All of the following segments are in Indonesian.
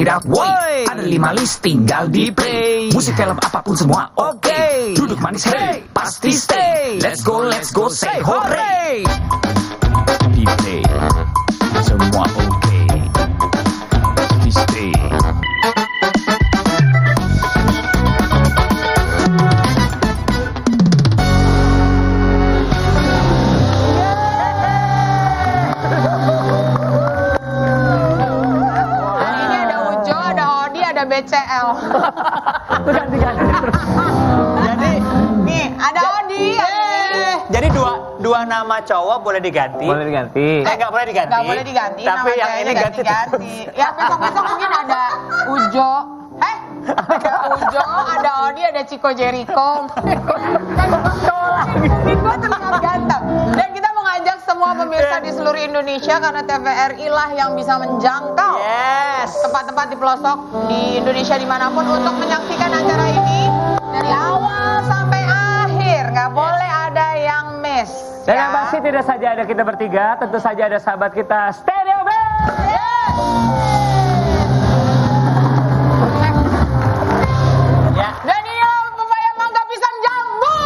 it out, woi. Ada 5 list tinggal di play. Musik film apapun semua oke. Duduk manis hey, pasti stay. Let's go say hore. Di play semua oke. Pasti stay. BCL. Ganti. Jadi nih ada Odi. Jadi dua nama cowok boleh diganti. Boleh diganti. Nggak boleh diganti. Nggak boleh diganti. Tapi nama yang ini ganti. Ya besok mungkin ada Ujo. Ada Ujo, ada Odi, ada Chico Jericho. Gue terlihat ganteng. Dan kita mengajak semua pemirsa di seluruh Indonesia karena TVRI lah yang bisa menjangkau tempat-tempat di pelosok di Indonesia dimanapun untuk menyaksikan acara ini dari awal sampai akhir. Nggak boleh ada yang miss. Dan yang pasti tidak saja ada kita bertiga, tentu saja ada sahabat kita Stereo Band. Dan ini pepaya mangga pisang jambu.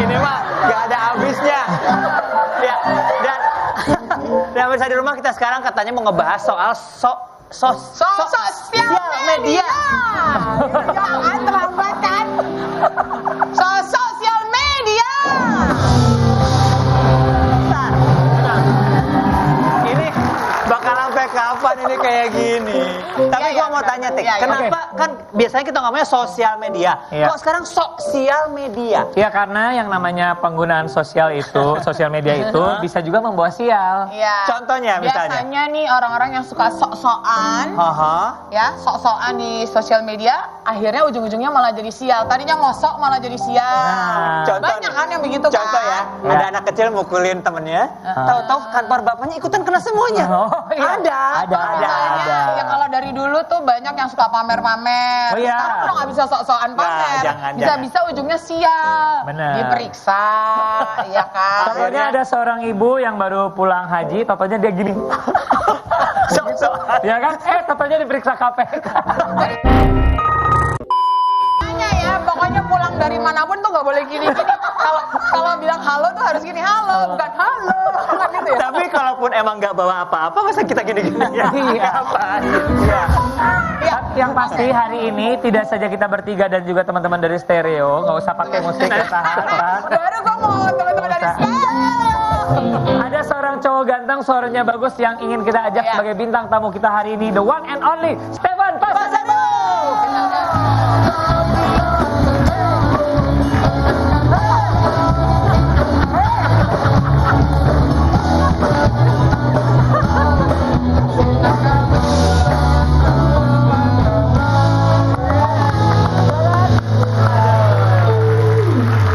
Ini mah nggak ada habisnya. Ya, dan pemirsa di rumah kita sekarang katanya mau ngebahas soal sosial media. Jangan terlambat kan? Sosial media. Ini bakal sampai kapan ini kayak gini? Tapi gua mau tanya, Tik, kenapa kan biasanya kita ngomongnya sosial media, kok sekarang sosial media? Ya karena yang namanya penggunaan sosial media itu bisa juga membawa sial. Iya. Contohnya misalnya? Biasanya nih orang-orang yang suka sok-sokan, ya sok-sokan di sosial media, akhirnya ujung-ujungnya malah jadi sial. Tadinya ngosok malah jadi sial. Banyak kan yang begitu kan? Contoh ya, ada anak kecil mukulin temennya, tahu-tahu kantor bapaknya ikutan kena semuanya. Ada. Ya kalau dari dulu tuh banyak yang suka pamer-pamer. Sekarang udah nggak bisa sok-sokan pamer. Bisa-bisa ujungnya sial. Bener. Diperiksa, ya kan? Contohnya ada seorang ibu yang baru pulang haji, totonya dia gini. Ya kan? Totonya diperiksa KPK. Ya, pokoknya pulang dari manapun tuh nggak boleh gini-gini. Kalau bilang halo tuh harus gini, halo, bukan halo. Kan gitu ya? Tapi kalaupun emang nggak bawa apa-apa, masa kita gini-gini ya? Yang pasti hari ini tidak saja kita bertiga dan juga teman-teman dari Stereo, nggak usah pakai musik ya sahabat. Baru gue mau teman-teman dari Stereo. Ada seorang cowok ganteng, suaranya bagus yang ingin kita ajak sebagai bintang tamu kita hari ini, the one and only Stefan Pasaribu.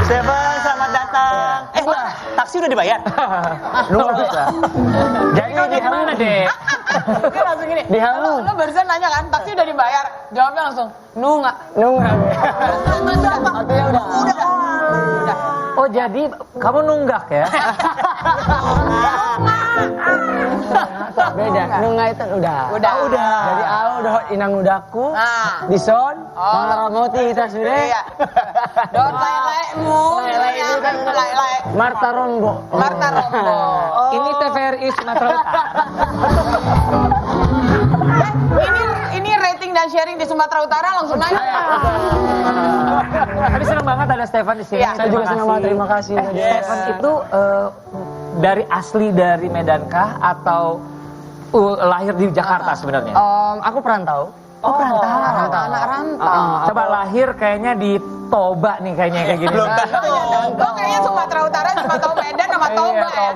Stefan, selamat datang. Taksi udah dibayar? Luar biasa. Jadi di mana deh? Dia langsung gini. Di halu. Lo barusan nanya kan, taksi udah dibayar. Jawabnya langsung, nunggak. Artinya udah. Oh jadi kamu nunggak ya? Beda, nunggak itu udah. Jadi udah inang udaku, dison, malamoti kita sudah. Iya. Don lele-lemu. Lele. Marta Rombo. Ini TVRI Sumatera Utara. Ini rating dan sharing di Sumatera Utara langsung naik. Tapi senang banget ada Stefan di sini. Saya juga senang banget, terima kasih. Stefan itu dari asli dari Medan kah atau lahir di Jakarta sebenarnya? Aku perantau. Oh, perantau. Anak rantau. Coba lahir kayaknya di Toba nih kayaknya kayak gini. Belum tentu. Lo kayaknya Sumatera Utara cuma tahu Medan sama Toba ya.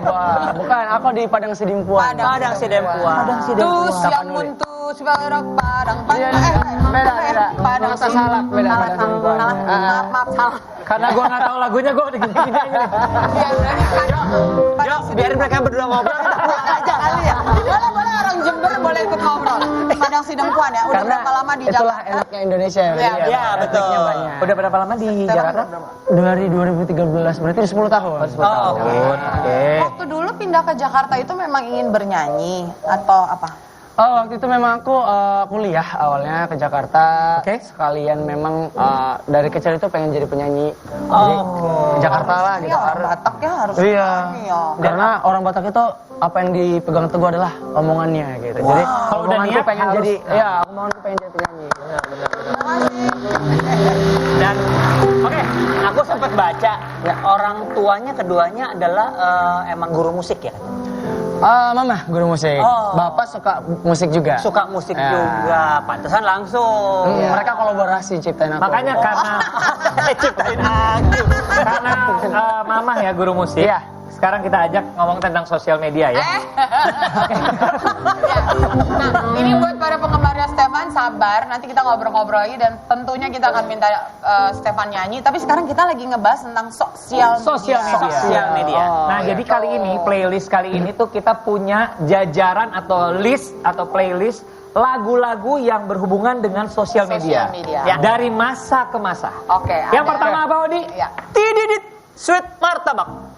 Bukan, aku di Padang Sidimpuan. Padang Sidempuan. Tus yang muntus barok Padang Beda. Padang Salak, beda Padang Sidimpuan. Maaf salah. Karena gue nggak tahu lagunya, gue udah gini-gini aja. Yuk, biarin mereka berdua ngobrol, kita pulang aja kali ya. Boleh orang Jember boleh ikut ngobrol. Padang Sidempuan ya. Udah berapa lama di Itulah Jakarta? enaknya Indonesia ya. Iya, betul. Banyak. Udah berapa lama di Jakarta? Dari 2013, berarti 10 tahun. 10 tahun. Oke. Waktu dulu lu pindah ke Jakarta itu memang ingin bernyanyi atau apa? Oh, waktu itu memang aku kuliah awalnya ke Jakarta. Sekalian memang dari kecil itu pengen jadi penyanyi. Jadi ke Jakarta lah gitu. Orang Batak ya harus. Iya. Karena orang Batak itu apa yang dipegang teguh adalah omongannya gitu. Jadi kalau udah omonganku niat pengen harus, jadi, omonganku pengen jadi penyanyi. Dan aku sempat baca ya orang tuanya keduanya adalah emang guru musik ya. Mama guru musik. Bapak suka musik juga. Suka musik juga. Pantesan langsung. Mereka kolaborasi ciptain aku. Makanya karena ciptain aku. karena Mama ya guru musik. Iya. Sekarang kita ajak ngomong tentang sosial media ya. Nah, ini buat para penggemarnya Stefan, sabar. Nanti kita ngobrol-ngobrol lagi dan tentunya kita akan minta Stefan nyanyi. Tapi sekarang kita lagi ngebahas tentang sosial media. Nah, jadi kali ini playlist kali ini tuh kita punya jajaran atau list atau playlist lagu-lagu yang berhubungan dengan sosial media. Ya. Dari masa ke masa. Oke. Yang pertama apa, Odi? Ya. Tididit Sweet Martabak.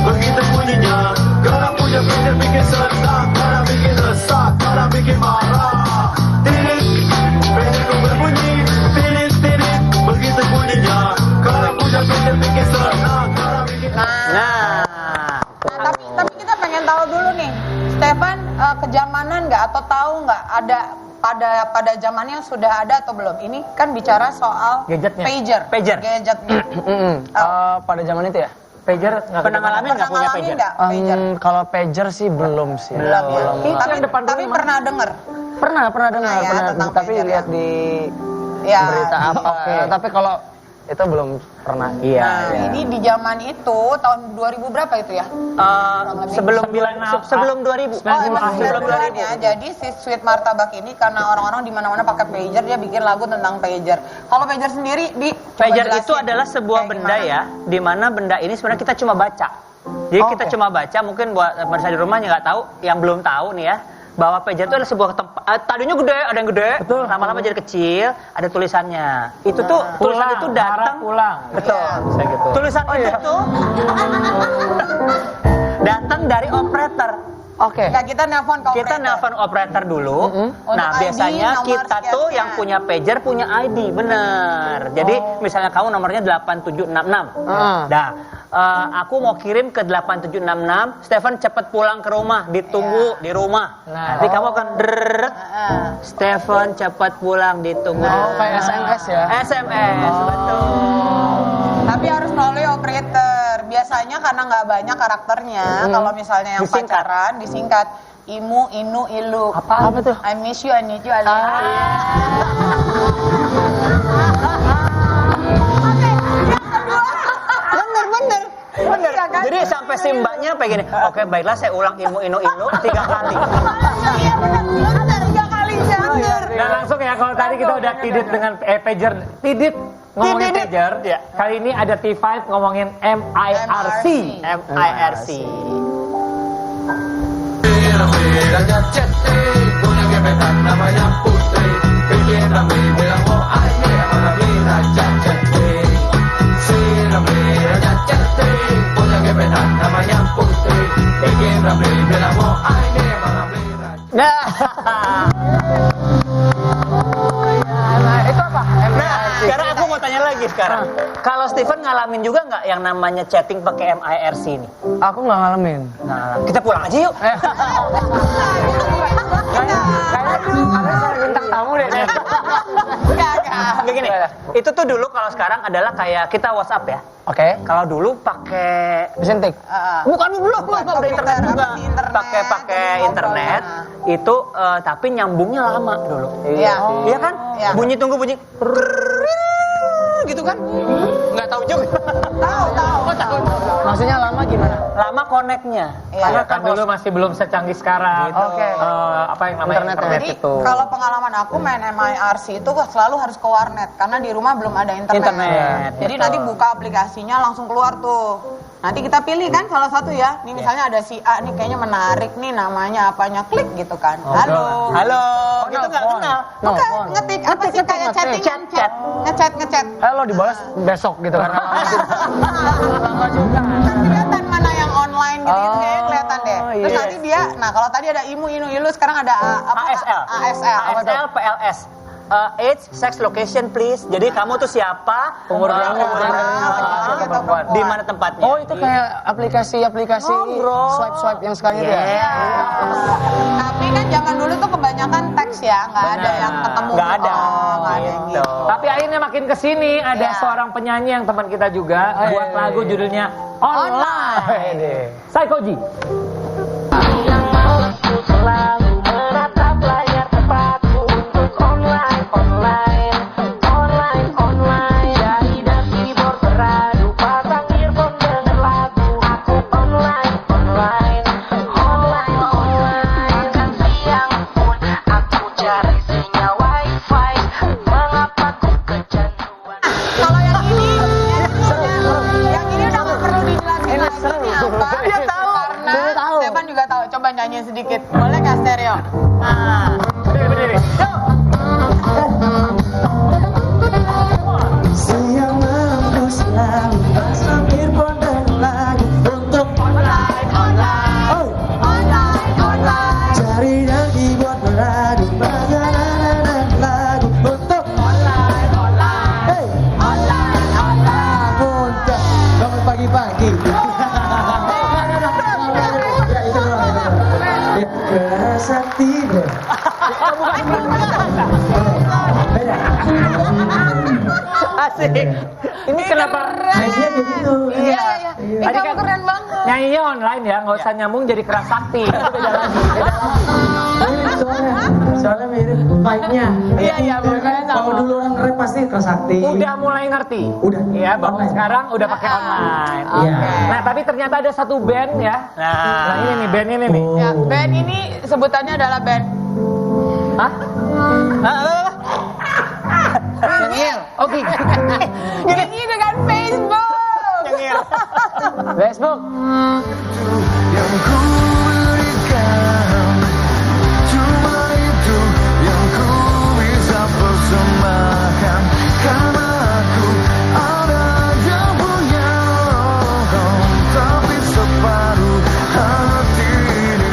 Begitu bunyinya, garam punya pinggir bikin senang, garam bikin resah, garam bikin marah. Begitu berbunyi, begitu bunyinya, garam punya pinggir bikin senang, garam bikin Tapi kita pengen tahu dulu nih, Stefan kejamanan nggak atau tahu nggak ada pada zamannya sudah ada atau belum? Ini kan bicara soal gadgetnya. pager. Gadgetnya. Pada zaman itu ya? Pager Pernah ngalamin nggak punya pager? Kalau pager sih belum sih. Belum. Tapi pernah dengar. Pernah dengar, tapi lihat di berita apa. Tapi kalau itu belum pernah. Ini di zaman itu tahun 2000 berapa itu ya? Sebelum 2000. Sebelum 2000 ya. Jadi si Sweet Martabak ini karena orang-orang di mana-mana pakai pager, dia bikin lagu tentang pager. Kalau pager sendiri pager itu adalah sebuah benda ya, di mana benda ini sebenarnya kita cuma baca. Jadi kita cuma baca, mungkin buat pemirsa di rumahnya nggak tahu, yang belum tahu nih ya, bahwa pager itu adalah sebuah tempat, tadinya gede, ada yang gede, lama-lama jadi kecil, ada tulisannya. Itu tuh tulisan itu datang pulang. Betul. Bisa gitu. Tulisan itu tuh datang dari operator. Nah, kita nelpon ke Kita nelpon operator dulu. Nah, Untuk biasanya ID, kita nomor tuh sekian. yang punya pager punya ID, bener. Jadi misalnya kamu nomornya 8766. Nah, aku mau kirim ke 8766. Stefan cepet pulang ke rumah, ditunggu di rumah. Nanti kamu akan Stefan cepet pulang, ditunggu. Kayak SMS ya? SMS, betul. Tapi harus melalui operator. Biasanya karena nggak banyak karakternya. Kalau misalnya yang Disingkat. pacaran disingkat Imu, Inu, Ilu. Apa tuh? I miss you, I need you, I love you. Bener. Iya kan? Jadi sampai si mbaknya kayak gini. Oke, baiklah saya ulang Imu, Inu, Ilu 3 kali. Iya bener. 3 kali bener. Dan langsung ya, kalau tadi kita udah tidit dengan pager, tidit ngomongin pager. Kali ini ada T5 ngomongin MIRC. MIRC. Miranya cetek, punya gebetan namanya Putri. Bikin rame bilang oh aye, mana miranya cetek. Si miranya cetek, punya gebetan namanya Putri. Bikin rame bilang oh aye, mana miranya. Nah, Itu apa? nah, sekarang aku mau tanya lagi sekarang. Kalau Steven ngalamin juga nggak yang namanya chatting pakai MIRC ini? Aku nggak ngalamin. Nah, kita pulang aja yuk. Kayaknya bintang tamu deh. Begini, itu tuh dulu kalau sekarang adalah kayak kita WhatsApp ya. Oke. Kalau dulu pakai Mesin tik. bukan belum udah internet juga. Pakai internet itu tapi nyambungnya lama dulu. Iya. Iya kan? Iya. Bunyi tunggu bunyi gitu kan? Nggak tahu juga. Tahu. Maksudnya lama gimana? Lama koneknya. Iya. Kan dulu masih belum secanggih sekarang. Oke. Apa yang namanya internet Jadi itu. kalau pengalaman aku main MIRC itu selalu harus ke warnet karena di rumah belum ada internet. Internet, Jadi betul. nanti buka aplikasinya langsung keluar tuh Nanti kita pilih kan salah satu ya. Nih misalnya ada si A nih kayaknya menarik nih namanya apanya, klik gitu kan. Halo. Halo, gitu nggak kenal. Bukan, ngetik apa sih kayak chattingan chat. Ngechat. Lo dibalas besok gitu kan. Lama juga. Kelihatan mana yang online gitu kayaknya kelihatan deh. Terus nanti dia, nah kalau tadi ada imu, ilu, sekarang ada ASL. ASL, PLS. Age, sex, location, please. Jadi kamu tuh siapa? Umur berapa? gitu. Di mana tempatnya? Oh itu kayak aplikasi swipe yang sekarang itu ya? Tapi kan zaman dulu tuh kebanyakan teks ya, nggak ada yang ketemu. Nggak ada. Nggak ada gitu. Tapi akhirnya makin kesini ada seorang penyanyi yang teman kita juga buat lagu judulnya Online. Psychoji. Yang malam ku selalu menatap layar tempatku untuk online. Jari dan keyboard beradu, pasang earphone denger lagu. Aku online. Dan siang pun aku cari sinyal wifi. Mengapa ku kecanduan? Kalau yang ini udah nggak perlu dijelasin lagi ini apa? Dia tahu. Karena Stefan juga tahu. Coba nyanyi sedikit, boleh nggak stereo? Berdiri. Siang malam ku selalu pasang earphone dan lagu untuk online. Cari dan keyboard beradu, pasang dan lagu untuk online. Bangun pagi-pagi. Ya itu doang. Kerasa tidur. Asik. Ini kenapa? Kayaknya begitu. Iya. Ini Tadi kamu kan keren banget. nyanyinya online ya, nggak usah nyambung jadi keras sakti. Itu beda lagi. Soalnya mirip vibe-nya. Iya, kan kalau dulu orang rap pasti kesakti. Udah mulai ngerti. Udah. Iya, bahwa Online. sekarang udah pakai online. Iya. Nah, tapi ternyata ada satu band ya. Nah, ini nih band ini nih. Ya, band ini sebutannya adalah band Hah? Nyengir. Oke. Ini dengan Facebook. Facebook. Yang ku berikan, cuma itu yang ku bisa persembahkan. Karena aku ada yang punya roh, tapi separuh hati ini.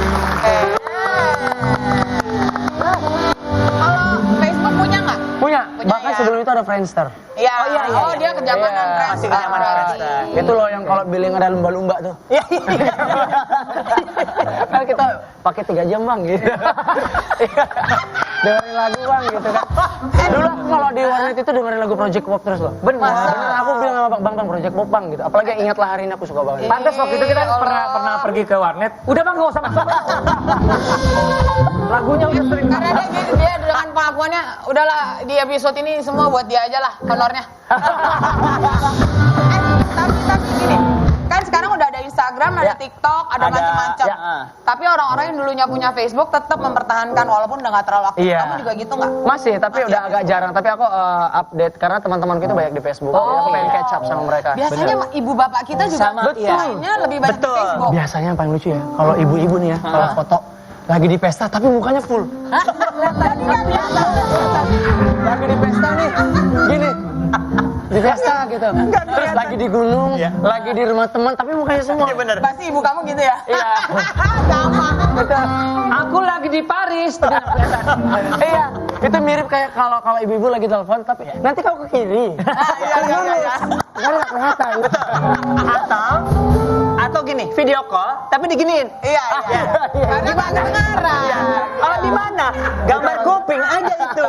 Kalau Facebook punya nggak? Punya. Punya Bahkan ya. sebelum itu ada Friendster. Iya. Oh, dia kenyamanan Iya. Friends. Masih kenyamanan Friendster. Itu loh yang kalau billing ada lumba-lumba tuh. Kan kita pakai 3 jam bang gitu. Dengerin lagu bang gitu kan. Dulu aku kalau di warnet itu dengerin lagu Project Pop terus loh. Benar. Aku bilang sama bang Project Pop bang gitu. Apalagi ingatlah hari ini aku suka banget. Pantes waktu itu kita pernah pergi ke warnet. Udah bang nggak usah masuk. Lagunya udah sering. Karena dia dengan pengakuannya, udahlah di episode ini semua buat dia aja lah honornya. Tapi gini, kan sekarang udah ada Instagram, ada TikTok, ada macam-macam. Tapi orang-orang yang dulunya punya Facebook tetap mempertahankan walaupun udah nggak terlalu aktif. Iya. Kamu juga gitu nggak? Masih, tapi udah agak jarang. Tapi aku update karena teman-temanku itu banyak di Facebook. Jadi aku pengen catch up sama mereka. Biasanya ibu bapak kita juga mainnya lebih banyak di Facebook. Biasanya yang paling lucu ya, kalau ibu-ibu nih ya, kalau foto lagi di pesta tapi mukanya full. Tadi kan biasa. Lagi di pesta nih, gini. Di pesta gitu. Terus lagi di gunung, lagi di rumah teman tapi mukanya semua. Iya bener. Pasti ibu kamu gitu ya? Iya. Sama. Betul. Aku lagi di Paris. Tapi nggak kelihatan. Iya, itu mirip kayak kalau ibu-ibu lagi telepon tapi nanti kau ke kiri. Iya. Kan nggak kelihatan. Atau gini, video call tapi diginiin. Iya. Karena banyak ngarang. Kalau di mana? Gambar kuping aja itu.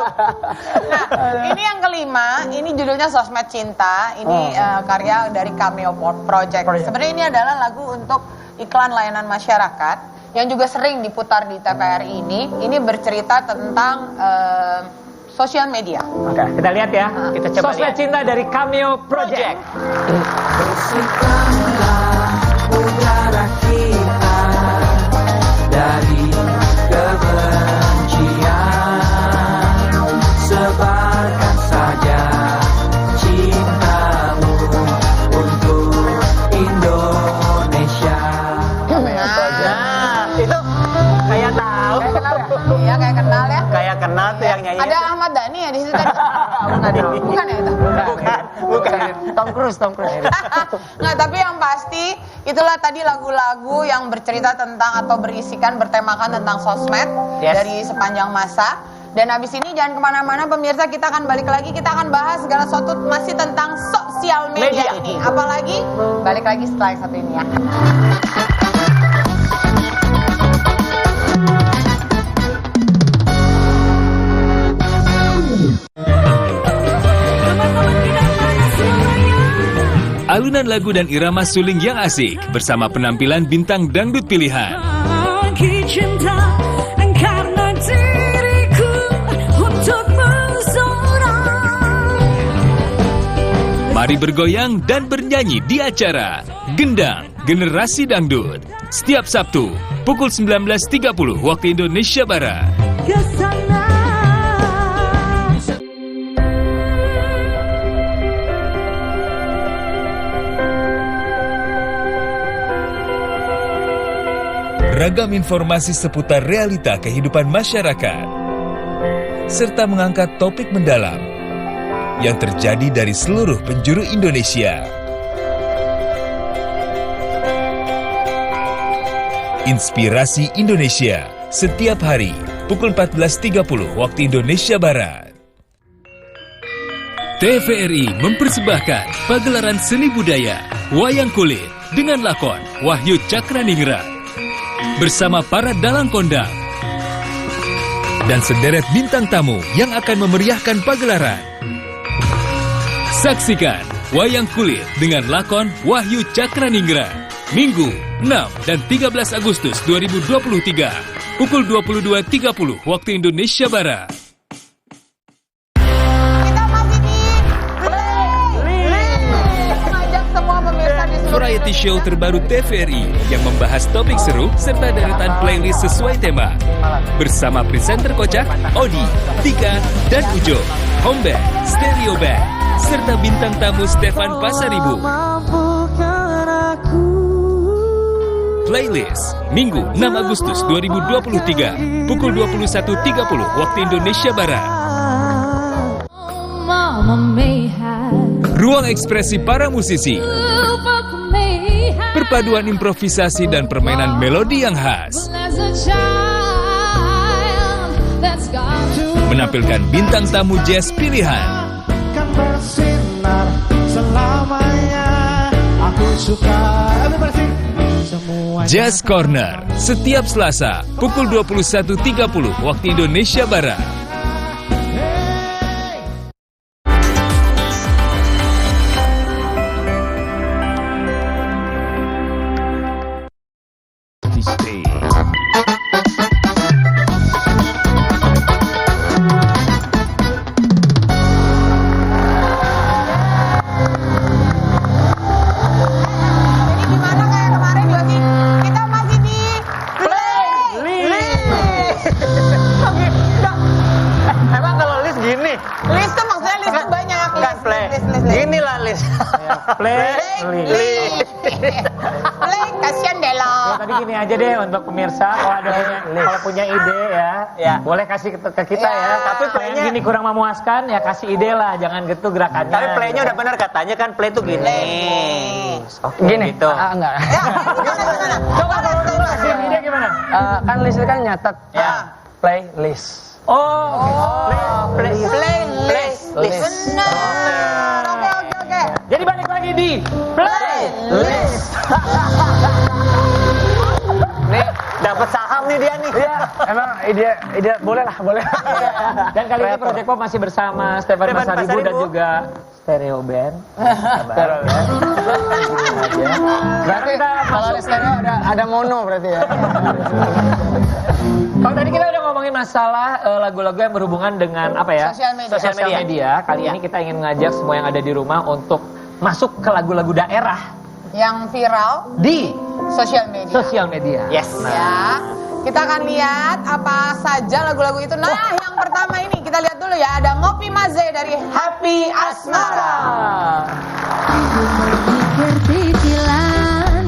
Nah, ini yang kelima, ini judulnya Sosmed Cinta. Ini karya dari Cameo Project. Sebenarnya ini adalah lagu untuk iklan layanan masyarakat yang juga sering diputar di TVRI ini. Ini bercerita tentang sosial media. Oke, kita lihat ya. Kita coba Sosmed lihat. Cinta dari Cameo Project. Udara kita dari kebencian, sebarkan saja cintamu untuk Indonesia. Cruise. Nggak, tapi yang pasti itulah tadi lagu-lagu yang bercerita tentang atau berisikan, bertemakan tentang sosmed dari sepanjang masa. Dan habis ini jangan kemana-mana pemirsa, kita akan balik lagi, kita akan bahas segala sesuatu masih tentang sosial media ini. Apalagi balik lagi setelah yang satu ini ya. Alunan lagu dan irama suling yang asik bersama penampilan bintang dangdut pilihan. Mari bergoyang dan bernyanyi di acara Gendang Generasi Dangdut setiap Sabtu pukul 19.30 waktu Indonesia Barat. Ragam informasi seputar realita kehidupan masyarakat, serta mengangkat topik mendalam yang terjadi dari seluruh penjuru Indonesia. Inspirasi Indonesia setiap hari pukul 14.30 waktu Indonesia Barat. TVRI mempersembahkan pagelaran seni budaya Wayang Kulit dengan lakon Wahyu Cakraningrat bersama para dalang kondang dan sederet bintang tamu yang akan memeriahkan pagelaran. Saksikan Wayang Kulit dengan lakon Wahyu Cakraningrat Minggu 6 dan 13 Agustus 2023 pukul 22.30 waktu Indonesia Barat. Variety show terbaru TVRI yang membahas topik seru serta deretan playlist sesuai tema. Bersama presenter kocak, Odi, Tika, dan Ujo, Home Band, Stereo Band, serta bintang tamu Stefan Pasaribu. Playlist Minggu 6 Agustus 2023 pukul 21.30 waktu Indonesia Barat. Ruang ekspresi para musisi, perpaduan improvisasi dan permainan melodi yang khas, menampilkan bintang tamu jazz pilihan. Jazz Corner setiap Selasa pukul 21.30 waktu Indonesia Barat. Kasian deh lo. Tadi gini aja deh untuk pemirsa, kalau punya ide ya, boleh kasih ke kita ya. Tapi playnya gini kurang memuaskan ya, kasih ide lah, jangan gitu gerakannya. Tapi playnya udah benar, katanya kan play tuh gini. Gini gitu. Enggak. Coba kalau kasih ide gimana? Kan list kan nyatet. Playlist. Playlist. Benar. Oke. Jadi balik lagi di playlist. Nih, dapat saham nih dia nih. Iya, emang ide boleh. Dan kali ini Project Pop masih bersama Stefan Pasaribu dan juga Stereo Band. Berarti kalau ada stereo ada mono berarti ya. Kalau tadi kita udah ngomongin masalah lagu-lagu yang berhubungan dengan apa ya? Sosial media. Kali ini kita ingin mengajak semua yang ada di rumah untuk masuk ke lagu-lagu daerah yang viral di sosial media. Yes. Ya. Kita akan lihat apa saja lagu-lagu itu. Nah, yang pertama ini kita lihat dulu ya, ada Ngopi Maze dari Happy Asmara.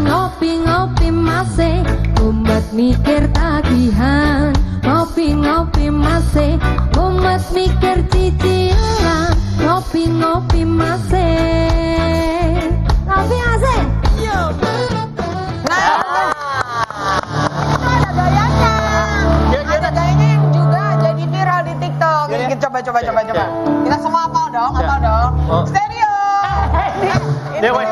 Ngopi Maze, umat mikir tagihan. Ngopi Maze, umat mikir cicilan. Ngopi Maze. coba. Kita semua hafal dong. Stereo. Dewa.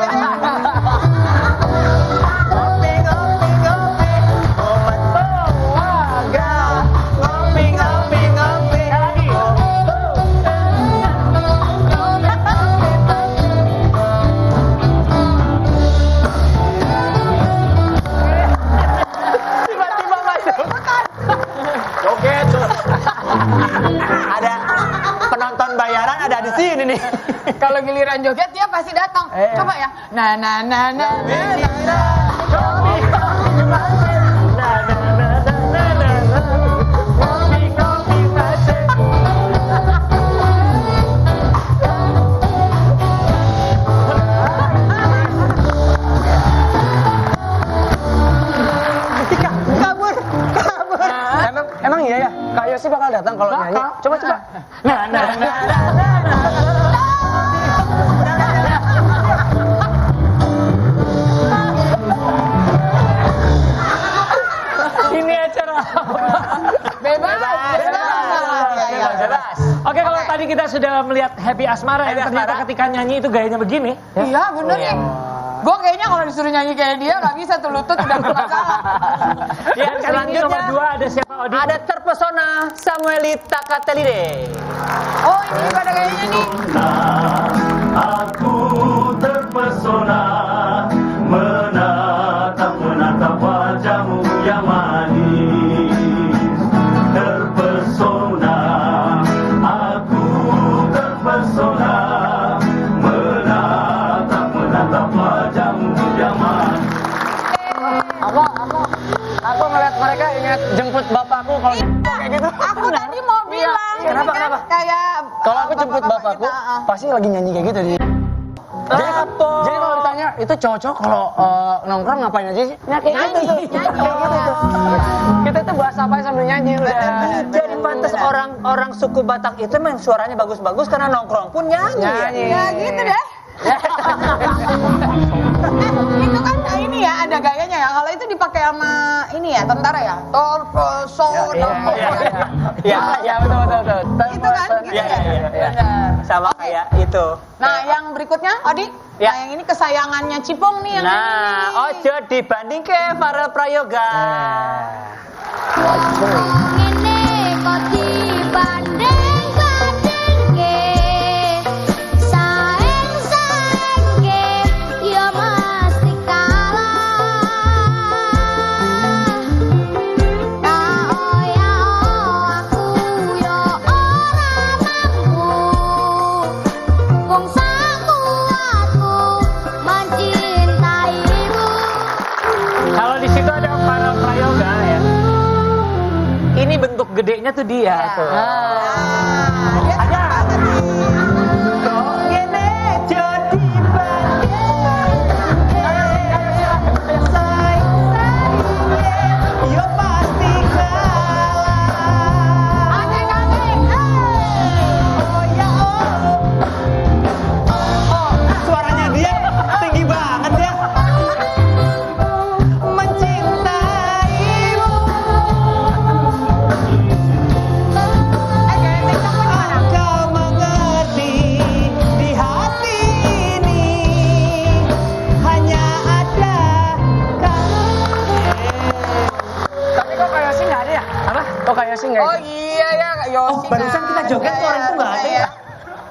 Ada penonton bayaran ada di sini nih. Kalau giliran joget dia pasti datang. Coba ya. Nah. Kabur. Emang iya ya? Kak Yosi bakal datang kalau nyanyi. Coba. Ini acara Bebas. Oke, kalau tadi kita sudah melihat Happy Asmara, yang ternyata ketika nyanyi itu gayanya begini. Iya bener nih. Gue kayaknya kalau disuruh nyanyi kayak dia nggak bisa tuh, lutut udah bermasalah. Ya, kali ini nomor 2 ada siapa, Odi? Ada terpesona Samuelita Katelide. Oh ini pada kayaknya nih. Aku terpesona menatap wajahmu yang manis. Terpesona, aku terpesona menatap wajahmu yang manis. Aku ngeliat mereka ingat jemput bapakku kalau kayak gitu. Aku tadi mau bilang. Kenapa? ini kan Kayak Kalau aku jemput bapak-bapak bapakku, kita, pasti lagi nyanyi kayak gitu. Jadi kalau ditanya itu cowok-cowok kalau nongkrong ngapain aja sih? Nyanyi. Kita tuh bahas apa sambil nyanyi udah. Jadi pantas orang suku Batak itu memang suaranya bagus-bagus karena nongkrong pun nyanyi. Ya gitu deh. Itu kan ini ya ada gayanya ya. Kalau itu dipakai sama ini ya tentara ya. Torpesona. Ya betul. Itu kan gitu Iya. ya. Sama kayak itu. Nah yang berikutnya Odi. Ya. Nah yang ini kesayangannya Cipong nih yang ini. Nah, ojo dibanding ke Farel Prayoga. Ngene kok dibanding-bandingke saeng-saengke ya mesti kalah. Kaya aku ya ora mampu wong sakuatku mencintaimu. Kalau di situ ada Farel Prayoga ya. Ini bentuk gedenya tuh dia tuh. Dia ada banget nih. Suaranya dia tinggi banget ya. Mencintaimu. Kau mengerti di hati ini hanya ada Tapi kok kayak sih nggak ada ya? Apa? Kok kayak sih nggak Oh ada? iya ya Yosi. barusan kita joget tuh orang tuh nggak ada ya.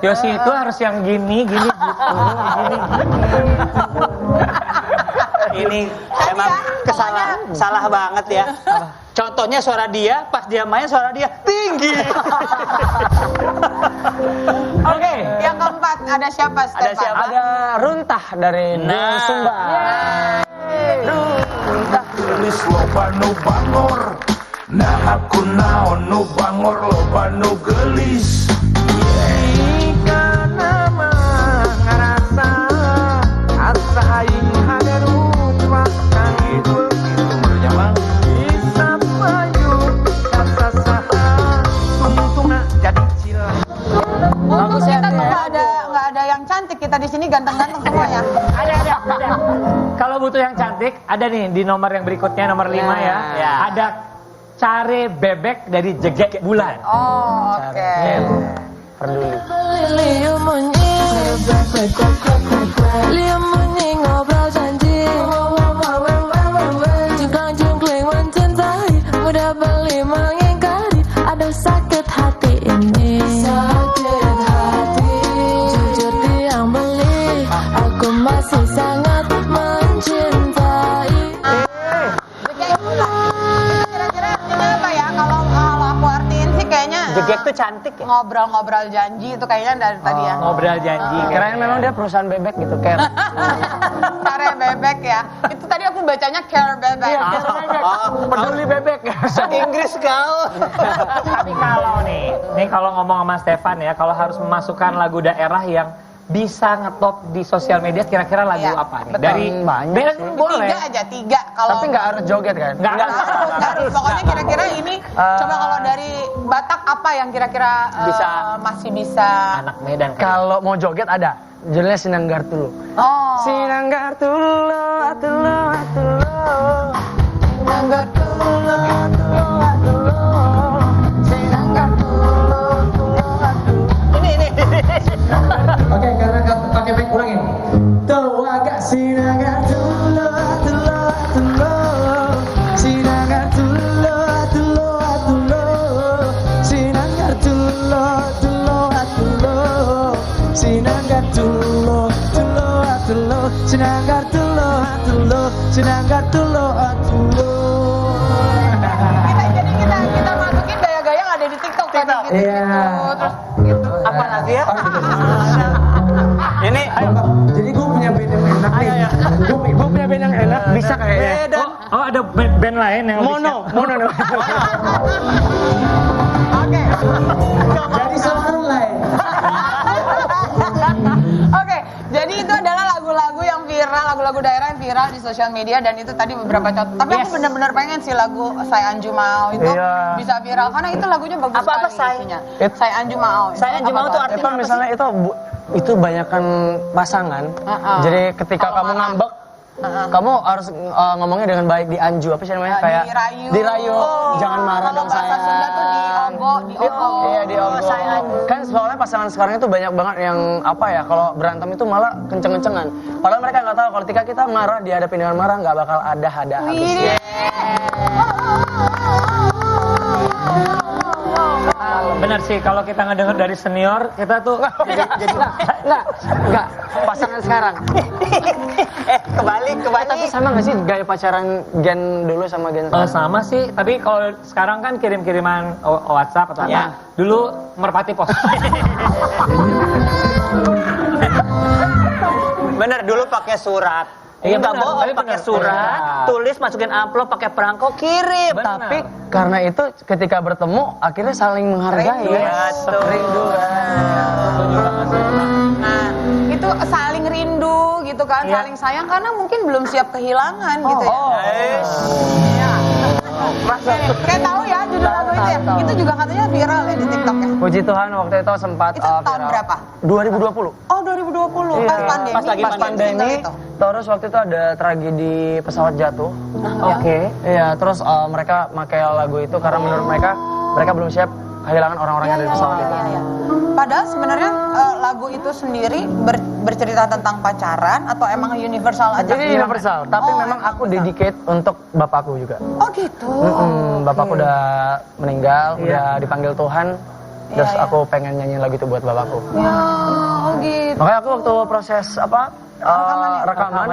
Yosi itu harus yang gini gitu. Ini emang salah banget ya. Contohnya suara dia, pas dia main suara dia tinggi. Oke. Yang keempat ada siapa? Ada Stefan? siapa? Ada Runtah dari Dul Sumba. Gelis loba nu bangor, nah aku naon nu bangor loba nu gelis. Jika nama ngarasa asa aing hader rupa kang idul berjawab bisa payu kasa saha tungtungna jadi cila. Untung kita tuh nggak ada yang cantik, kita di sini ganteng-ganteng semua ya. Ada. Kalau butuh yang cantik, ada nih di nomor yang berikutnya nomor 5 ya. Ada Care Bebek dari Jegek Bulan. Oh oke. peduli. Liam Munyi ngobrol janji Jengklang-jengkling mencintai Mudah beli mengingkari Aduh sakit hati ini Sakit hati Jujur tiang beli Aku masih sangat mencintai Kira-kira artinya apa ya? Kalau aku artiin sih kayaknya Jegek tuh cantik ya. ngobrol-ngobrol janji itu kayaknya dari tadi ya. Ngobrol janji. Kirain memang dia perusahaan bebek gitu, Care. Care bebek ya. Itu tadi aku bacanya care bebek. Peduli bebek. Inggris kau. Tapi kalau kalau ngomong sama Stefan ya, kalau harus memasukkan lagu daerah yang bisa ngetop di sosial media, kira-kira lagu Iya, apa nih? betul. Dari Banyak. boleh. Tiga kalau Tapi nggak harus joget kan? Nggak harus. Pokoknya kira-kira ini coba kalau dari Batak apa yang kira-kira masih bisa. Anak Medan. Kalau mau joget ada. Judulnya Sinanggar Tulu. Oh. Sinanggar Tulu, atulo, atulo. Sinanggar Tulu, atulo, atulo. Sinanggar Tulu, atulo, atulo. Ini. Oke, karena pakai mic ulangin. Tuh agak Sinanggar Tulu, atulo, atulo. Sinanggar Tulu, atulo, atulo. Sinanggar Tulu, atulo, atulo. Sinanggar Tulu, atulo, atulo. Sinanggar Tulu, atulo. Sinanggar Tulu, atulo. Kita masukin gaya-gaya yang ada di TikTok tadi gitu. Iya. Terus gitu. Apa lagi ya? Ini Jadi gue punya band yang enak nih. Gue punya band yang enak, bisa kayaknya. beda. Oh, ada band lain yang Mono. Oke. Jadi selalu lain. Oke, jadi itu adalah lagu-lagu yang viral, lagu-lagu daerah yang viral di sosial media dan itu tadi beberapa contoh. Tapi aku benar-benar pengen sih lagu Saya Anju Mau itu Iya. bisa viral karena itu lagunya bagus Apa-apa, sekali isinya. Saya Anju Mau. Saya Anju Mau tuh artinya Itu misalnya itu banyakan pasangan. Jadi ketika kamu ngambek, kamu harus ngomongnya dengan baik, di anju apa sih namanya, kayak dirayu. Jangan marah dong Bahasa sayang. Sunda tuh diogo. Iya, diogo. Kan soalnya pasangan sekarang itu banyak banget yang apa ya, kalau berantem itu malah kenceng-kencengan. Padahal mereka nggak tahu kalau ketika kita marah dihadapi dengan marah nggak bakal ada habisnya. Bener sih, kalau kita ngedenger dari senior, kita tuh Enggak, pasangan sekarang. Kebalik. Tapi sama nggak sih gaya pacaran gen dulu sama gen sekarang? sama sih, tapi kalau sekarang kan kirim-kiriman WhatsApp atau apa. Ya. Dulu merpati pos. Bener, dulu pakai surat. Iya, Nggak bener, bohong, tapi pakai bener. surat, tulis, masukin amplop, pakai perangko, kirim. Bener. Tapi karena itu ketika bertemu akhirnya saling menghargai. Betul. Rindu. Nah, itu saling rindu gitu kan, saling sayang karena mungkin belum siap kehilangan gitu ya. Iya. Kayak tahu ya judul lagu itu ya. Itu juga katanya viral ya di TikTok ya. Puji Tuhan waktu itu sempat Itu tahun viral. berapa? 2020. Oh 2020, Iya. pas pandemi. Pas lagi pandemi. Itu. Terus waktu itu ada tragedi pesawat jatuh. Oke. Iya, terus mereka pakai lagu itu karena menurut mereka belum siap kehilangan orang-orang yang ada di pesawat itu. Iya. Padahal sebenarnya lagu itu sendiri bercerita tentang pacaran atau emang universal aja? Jadi universal, tapi memang aku dedicate untuk bapakku juga. Oh gitu. Bapakku udah meninggal, udah dipanggil Tuhan. Terus Iya. aku pengen nyanyiin lagu itu buat bapakku. Ya, oh gitu. Makanya aku waktu proses rekaman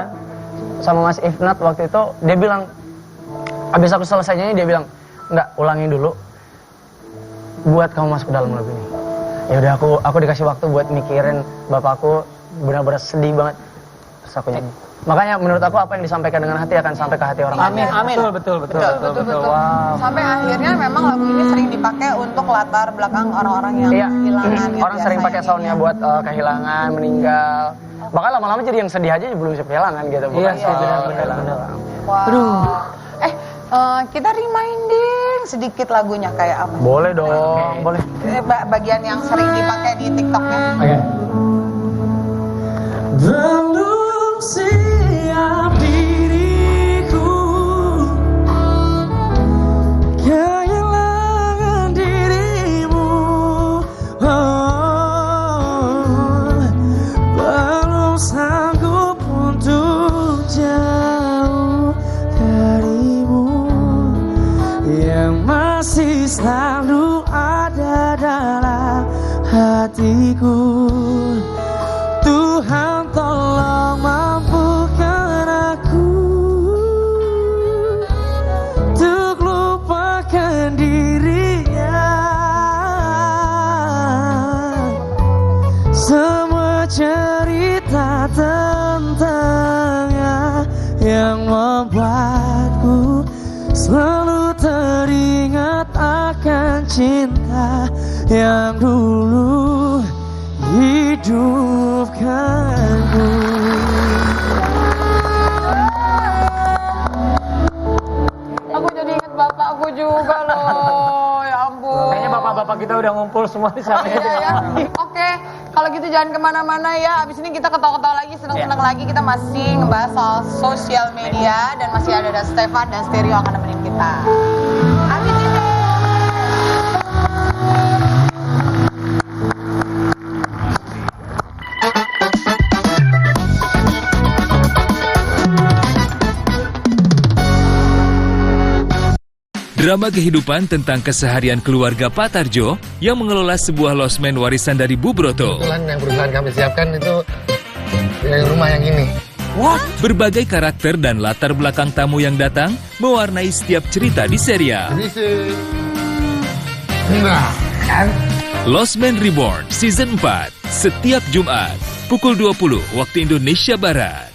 sama Mas Ifnat waktu itu, dia bilang, abis aku selesai nyanyi dia bilang, enggak, ulangi dulu buat kamu masuk ke dalam lagu ini. Ya udah, aku dikasih waktu buat mikirin bapakku, benar-benar sedih banget. Terus aku nyanyi. Makanya menurut aku apa yang disampaikan dengan hati akan sampai ke hati orang lain. Amin. Betul. Wow. Sampai akhirnya memang lagu ini sering dipakai untuk latar belakang orang-orang yang kehilangan. ya, Orang sering pakai soundnya sayanginya. buat kehilangan, meninggal. Bahkan lama-lama jadi yang sedih aja belum siap kehilangan gitu. Iya Bukan sih, soal benar. kehilangan doang. Wow. Kita reminding sedikit lagunya kayak apa? Boleh dong, boleh. Bagian yang sering dipakai di TikToknya. Oke. Belum siap diriku kehilangan dirimu. Oh. selalu teringat akan cinta yang dulu hidupkanku. Aku jadi ingat bapakku juga loh, ya ampun. Kayaknya bapak-bapak kita udah ngumpul semua di sana. Iya ya. Oke, kalau gitu jangan kemana-mana ya. Abis ini kita ketawa-ketawa lagi, seneng-seneng lagi. Kita masih ngebahas soal sosial media dan masih ada Stefan dan Stereo akan nemenin kita. Abis ini. Drama kehidupan tentang keseharian keluarga Pak Tarjo yang mengelola sebuah losmen warisan dari Bu Broto. Kebetulan yang perusahaan kami siapkan itu dari rumah yang ini. Berbagai karakter dan latar belakang tamu yang datang mewarnai setiap cerita di serial. Nah, kan? Losmen Reborn Season 4 setiap Jumat pukul 20 waktu Indonesia Barat.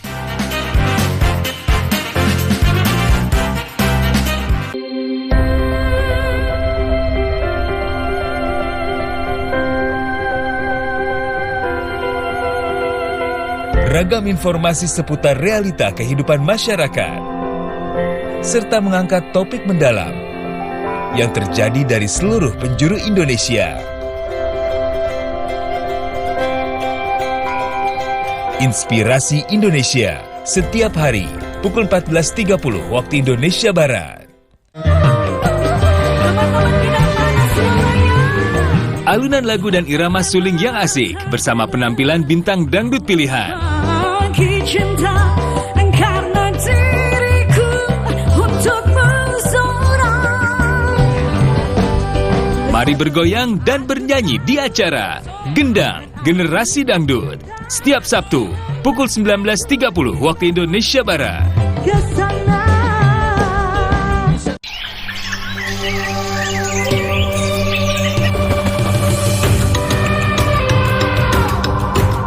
Ragam informasi seputar realita kehidupan masyarakat, serta mengangkat topik mendalam yang terjadi dari seluruh penjuru Indonesia. Inspirasi Indonesia, setiap hari, pukul 14.30 waktu Indonesia Barat. Alunan lagu dan irama suling yang asik bersama penampilan bintang dangdut pilihan. Cinta karena diriku untukmu seorang. Mari bergoyang dan bernyanyi di acara Gendang Generasi Dangdut setiap Sabtu pukul 19.30 waktu Indonesia Barat. Kesana.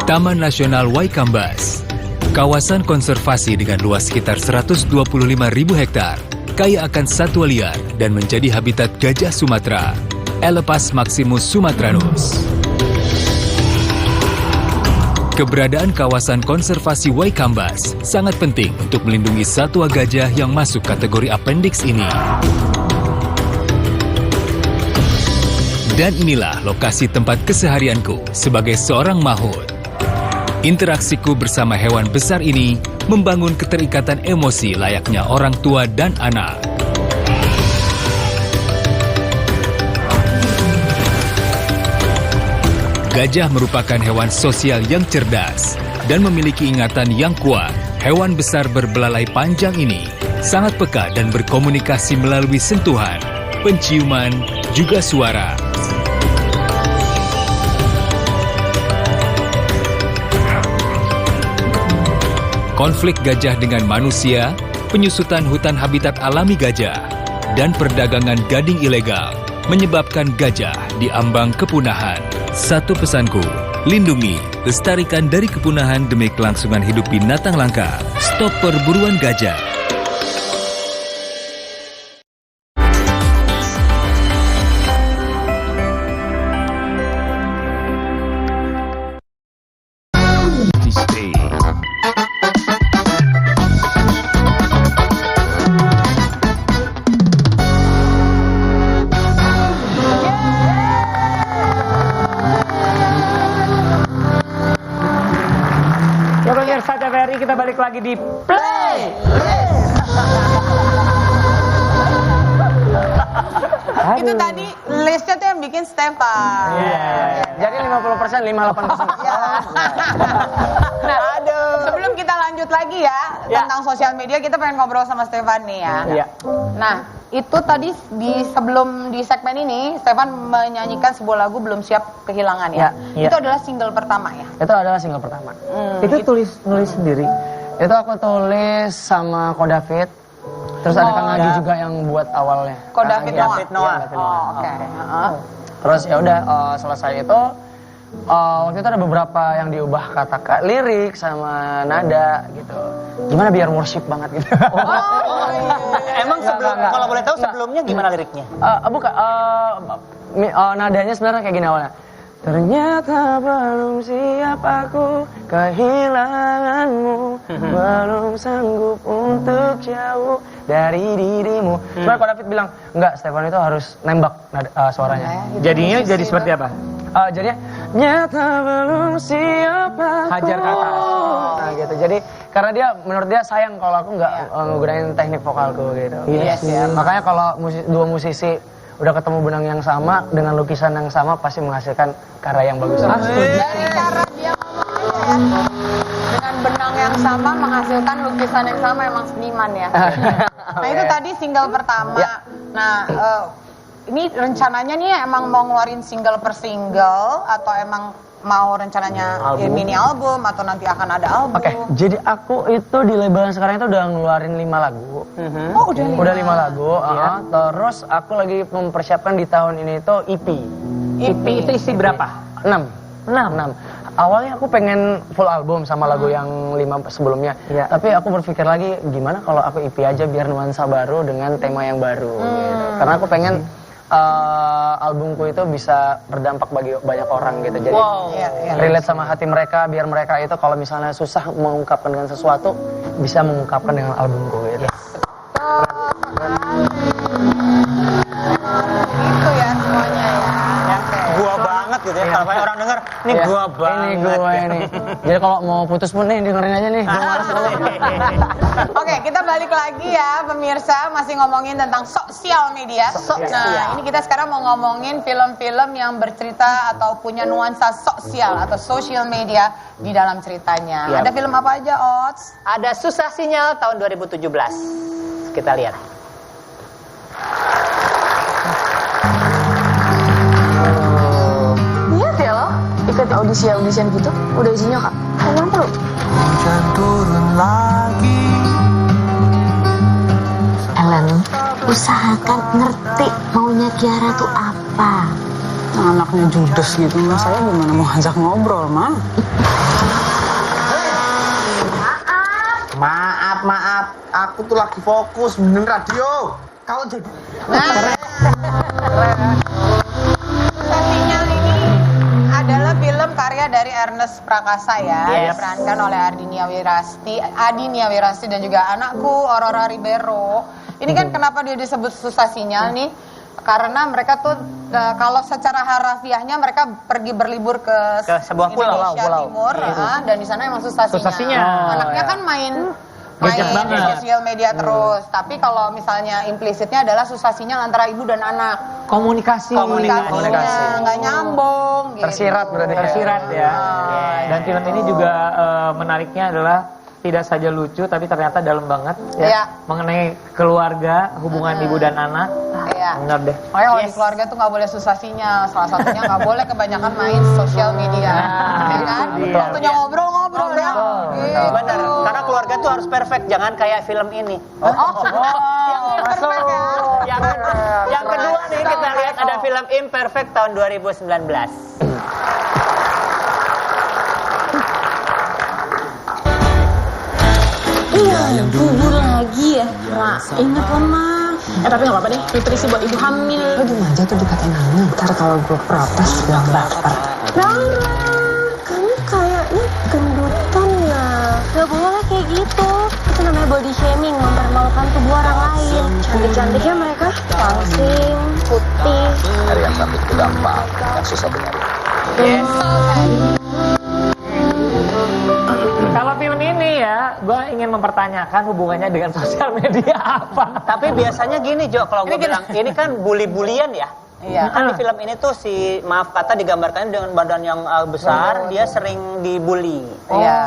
Taman Nasional Waikambas, kawasan konservasi dengan luas sekitar 125.000 hektar, kaya akan satwa liar dan menjadi habitat gajah Sumatera, Elepas maximus sumatranus. Keberadaan kawasan konservasi Waikambas sangat penting untuk melindungi satwa gajah yang masuk kategori appendix ini. Dan inilah lokasi tempat keseharianku sebagai seorang maut. Interaksiku bersama hewan besar ini membangun keterikatan emosi layaknya orang tua dan anak. Gajah merupakan hewan sosial yang cerdas dan memiliki ingatan yang kuat. Hewan besar berbelalai panjang ini sangat peka dan berkomunikasi melalui sentuhan, penciuman, juga suara. Konflik gajah dengan manusia, penyusutan hutan habitat alami gajah, dan perdagangan gading ilegal menyebabkan gajah diambang kepunahan. Satu pesanku, lindungi, lestarikan dari kepunahan demi kelangsungan hidup binatang langka. Stop perburuan gajah. Ya pemirsa TVRI, kita balik lagi di Play. Itu tadi listnya tuh yang bikin Stefan. Jadi 50%, 58%. Nah, sebelum kita lanjut lagi ya, tentang sosial media, kita pengen ngobrol sama Stefan nih ya. Iya. Nah, itu tadi sebelum di segmen ini, Stefan menyanyikan sebuah lagu Belum Siap Kehilangan ya. Iya. Itu adalah single pertama ya. Itu adalah single pertama. Itu nulis sendiri. Itu aku tulis sama Ko David. Terus ada Kang Agi juga yang buat awalnya. Ko David Noah. Noah. Oke. Terus ya udah selesai itu waktu itu ada beberapa yang diubah kata lirik sama nada gitu. Gimana biar worship banget gitu. Emang kalau boleh tahu sebelumnya gimana liriknya? Nadanya sebenarnya kayak gini awalnya. Ternyata belum siap aku kehilanganmu, belum sanggup untuk jauh dari dirimu. Cuma kalau David bilang, enggak, Stefan itu harus nembak suaranya. Jadinya jadi seperti apa? Jadinya, nyata belum siap aku. Hajar ke atas. Nah gitu, jadi karena dia, menurut dia sayang kalau aku nggak ngegunain teknik vokalku gitu. Makanya kalau dua musisi udah ketemu benang yang sama dengan lukisan yang sama pasti menghasilkan karya yang bagus. Dari cara dia ngomong ya, dengan benang yang sama menghasilkan lukisan yang sama, emang seniman ya. Nah itu tadi single pertama. Nah ini rencananya nih emang mau ngeluarin single per single atau emang mau rencananya mini album atau nanti akan ada album? Oke, jadi aku itu di label yang sekarang itu udah ngeluarin 5 lagu. Oh udah 5 lagu. Terus aku lagi mempersiapkan di tahun ini itu EP. EP itu isi berapa? 6. Awalnya aku pengen full album sama lagu yang 5 sebelumnya. Tapi aku berpikir lagi gimana kalau aku EP aja biar nuansa baru dengan tema yang baru. Gitu. Karena aku pengen albumku itu bisa berdampak bagi banyak orang gitu. Jadi relate sama hati mereka, biar mereka itu kalau misalnya susah mengungkapkan dengan sesuatu bisa mengungkapkan dengan albumku gitu. Itu ya semuanya ya. Gua banget gitu ya. Kalau orang denger, ini gua banget. Ini gua ini. Jadi kalau mau putus pun nih dengerin aja nih. Gua malas kalau. Oke, kita balik lagi ya pemirsa, masih ngomongin tentang sosial media. Nah, ini kita sekarang mau ngomongin film-film yang bercerita atau punya nuansa sosial atau social media di dalam ceritanya. Ada film apa aja, Ots? Ada Susah Sinyal tahun 2017. Kita lihat. Niat ya lo ikut audisi-audisian gitu? Udah isinya kak? Emang perlu? Hujan turun lagi. Ellen, usahakan ngerti maunya Kiara tuh apa. Anaknya judes gitu, mas saya gimana mau ajak ngobrol, Ma? Maaf, aku tuh lagi fokus benerin radio. Kau jadi. Sinyal ini adalah film karya dari Ernest Prakasa ya, diperankan oleh Adinia Wirasti dan juga anakku Aurora Ribeiro. Ini kan kenapa dia disebut Susah Sinyal nih? Karena mereka tuh kalau secara harafiahnya mereka pergi berlibur ke sebuah pulau Timur, dan di sana emang susah sinyal. Anaknya kan main sosial media terus, tapi kalau misalnya implisitnya adalah susah sinyal antara ibu dan anak. Komunikasinya nggak nyambung. Tersirat berarti. Tersirat ya. Dan film ini juga menariknya adalah tidak saja lucu tapi ternyata dalam banget ya. Mengenai keluarga, hubungan ibu dan anak. Benar deh. Makanya kalau di keluarga tuh nggak boleh susah sinyal. Salah satunya nggak boleh kebanyakan main sosial media. Ya kan? Waktunya ngobrol ya. Benar. Karena keluarga tuh harus perfect, jangan kayak film ini. Yang kedua nih kita lihat ada film Imperfect tahun 2019. Iya, bubur lagi ya. Nah, ingat lah, Ma. Tapi gak apa-apa deh, nutrisi buat ibu hamil. Lo gimana aja tuh dikatain Nana, ntar kalau gue protes bilang baper. Laura, kamu kayaknya gendutan ya. Gak boleh kayak gitu. Itu namanya body shaming, mempermalukan tubuh orang lain. Cantik-cantiknya mereka langsing, putih. Hari yang cantik itu gampang, yang susah benar. Kalau film ini ya, gue ingin mempertanyakan hubungannya dengan sosial media apa. Tapi biasanya gini Jo, kalau gue bilang ini kan bully-bulian ya. Iya. Kan di film ini tuh maaf kata digambarkannya dengan badan yang besar, dia sering dibully.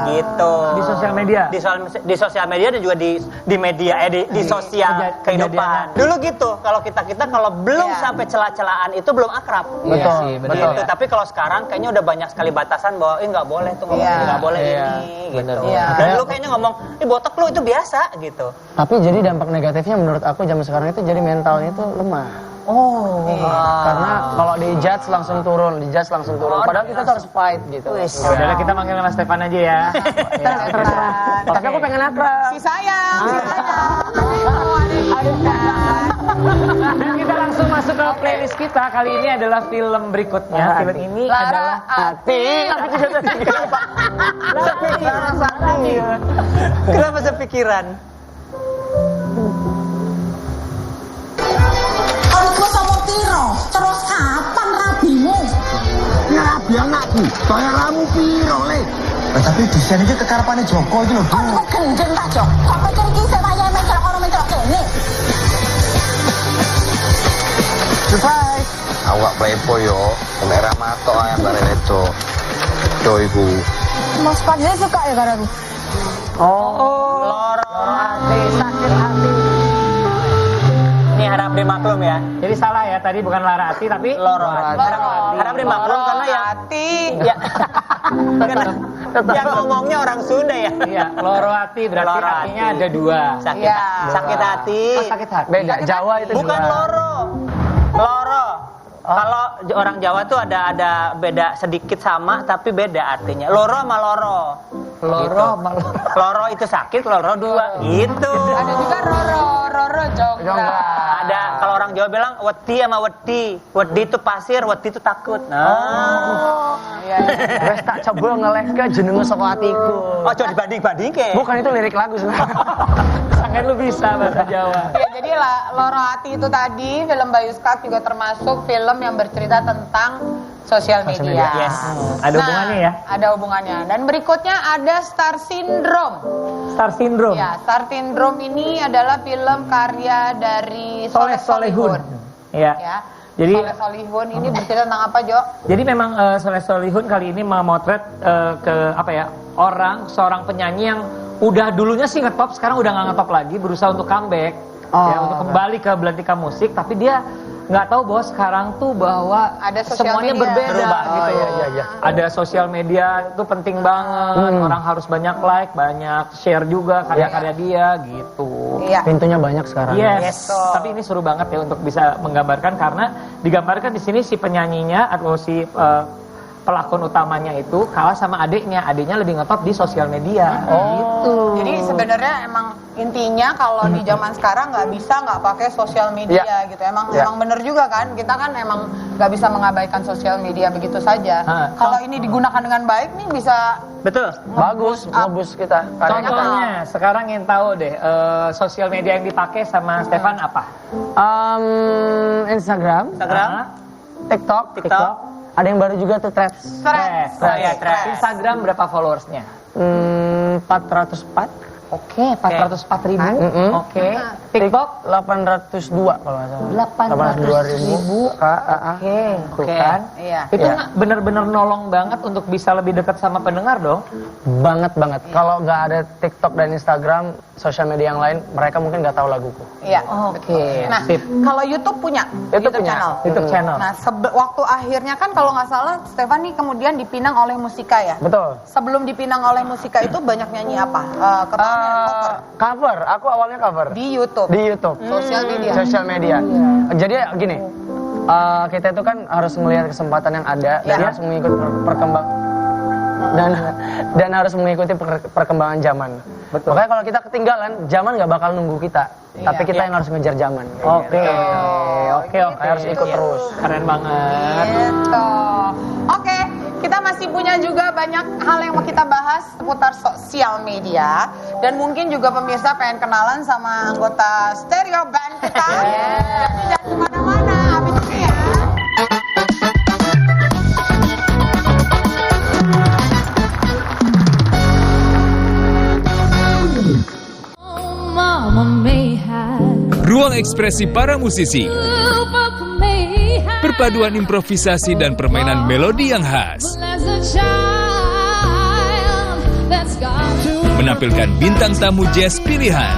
Gitu. Di sosial media. Di sosial media dan juga di media di sosial kehidupan. Dulu gitu, kalau kita kalau belum sampai celah-celahan itu belum akrab. Betul. Gitu. Tapi kalau sekarang kayaknya udah banyak sekali batasan bahwa nggak boleh tuh ngomong, nggak boleh ini gitu. Dan lu kayaknya ngomong, botak lu itu biasa gitu. Tapi jadi dampak negatifnya menurut aku zaman sekarang itu jadi mentalnya itu lemah. Karena kalau di judge langsung turun, Padahal kita tuh harus fight gitu. Udah kita manggil Mas Stefan aja ya. Tapi aku pengen akrab. Si sayang. Dan kita langsung masuk ke playlist kita. Kali ini adalah film berikutnya. Film ini adalah Hati. Kenapa sepikiran? Aku sama piro? Terus kapan rabimu? Rabi anakku, kaya ramu piro, Le. Tapi desain ini kekarepannya Joko itu loh. Kamu gendeng tak, Jok? Kok pikir ki saya mencelok orang mencelok kene? Selesai. Awak playboy yo, merah mato ayam bareng itu. Doiku. Mas Fadli suka ya karo aku? Loro hati, sakit hati. Ini harap dimaklum ya. Jadi salah ya, tadi bukan lara hati tapi Loro hati. Harap dimaklum karena ya hati. Ya. Yang ngomongnya orang Sunda ya. Iya, loro hati berarti Loro artinya hati. ada dua. Sakit hati. Sakit hati. Beda, Jawa itu Bukan juga. loro. Loro. Kalau orang Jawa tuh ada beda sedikit sama tapi beda artinya. Loro sama loro. Loro sama loro. Loro itu sakit, loro dua. Gitu. Ada juga Roro Jonggrang. Ada kalau orang Jawa bilang wedi sama wedi. Wedi itu pasir, wedi itu takut. Nah. Wes tak coba ngelek ke jenenge saka atiku. Oh, coba dibanding-bandingke. Bukan itu lirik lagu sebenarnya. Sangat lu bisa bahasa Jawa. Ya, jadi Loro Hati itu tadi film Bayu Skak juga termasuk film yang bercerita tentang sosial media. Yes. Ada hubungannya ya? Ada hubungannya. Dan berikutnya ada Star Syndrome. Star Syndrome. Ya, Star Syndrome ini adalah film karya dari Soleh Solihun. Iya. Ya. Jadi Soleh Solihun ini bercerita tentang apa, Jo? Jadi memang Soleh Solihun kali ini memotret ke apa ya, seorang penyanyi yang udah dulunya sih ngetop, sekarang udah nggak ngetop lagi, berusaha untuk comeback, ya, untuk kembali ke belantika musik, tapi dia nggak tahu bahwa sekarang tuh bahwa ada semuanya media. berbeda gitu. Iya. Ada sosial media itu penting banget, orang harus banyak like, banyak share juga karya-karya dia gitu. Iya. Pintunya banyak sekarang. Yes. Tapi ini seru banget ya untuk bisa menggambarkan karena digambarkan di sini si penyanyinya atau si pelakon utamanya itu kalah sama adiknya lebih ngetop di sosial media. Gitu. Jadi sebenarnya emang intinya kalau di zaman sekarang nggak bisa nggak pakai sosial media gitu. Emang bener juga kan, kita kan emang nggak bisa mengabaikan sosial media begitu saja. Kalau ini digunakan dengan baik nih bisa betul, bagus, bagus kita. Contohnya sekarang yang tahu deh sosial media yang dipakai sama Stefan apa? Instagram, TikTok. Ada yang baru juga tuh Threads. Threads. Instagram berapa followersnya? 404. Oke, 404.000. Oke. TikTok 802 kalau nggak salah. 802.000. Oke, tuh kan? Iya. Itu benar-benar nolong banget untuk bisa lebih dekat sama pendengar dong. Banget. Kalau nggak ada TikTok dan Instagram, sosial media yang lain, mereka mungkin nggak tahu laguku. Iya. Oke. Nah, kalau YouTube punya YouTube channel. YouTube channel. Nah, waktu akhirnya kan kalau nggak salah Stefan nih kemudian dipinang oleh Musika ya. Betul. Sebelum dipinang oleh Musika itu banyak nyanyi apa? Cover. Aku awalnya cover. Di YouTube. Sosial media. Sosial media. Jadi gini, kita itu kan harus melihat kesempatan yang ada dan harus mengikuti dan harus mengikuti perkembangan zaman. Betul. Makanya kalau kita ketinggalan, zaman nggak bakal nunggu kita, tapi kita yang harus ngejar zaman. Oke. Harus ikut terus. Keren banget. Gitu. Oke, kita masih punya juga banyak hal yang mau kita bahas seputar sosial media dan mungkin juga pemirsa pengen kenalan sama anggota Stereo Band kita. Jadi jangan kemana-mana, habis ini ya. Ruang ekspresi para musisi. Perpaduan improvisasi dan permainan melodi yang khas. Menampilkan bintang tamu jazz pilihan.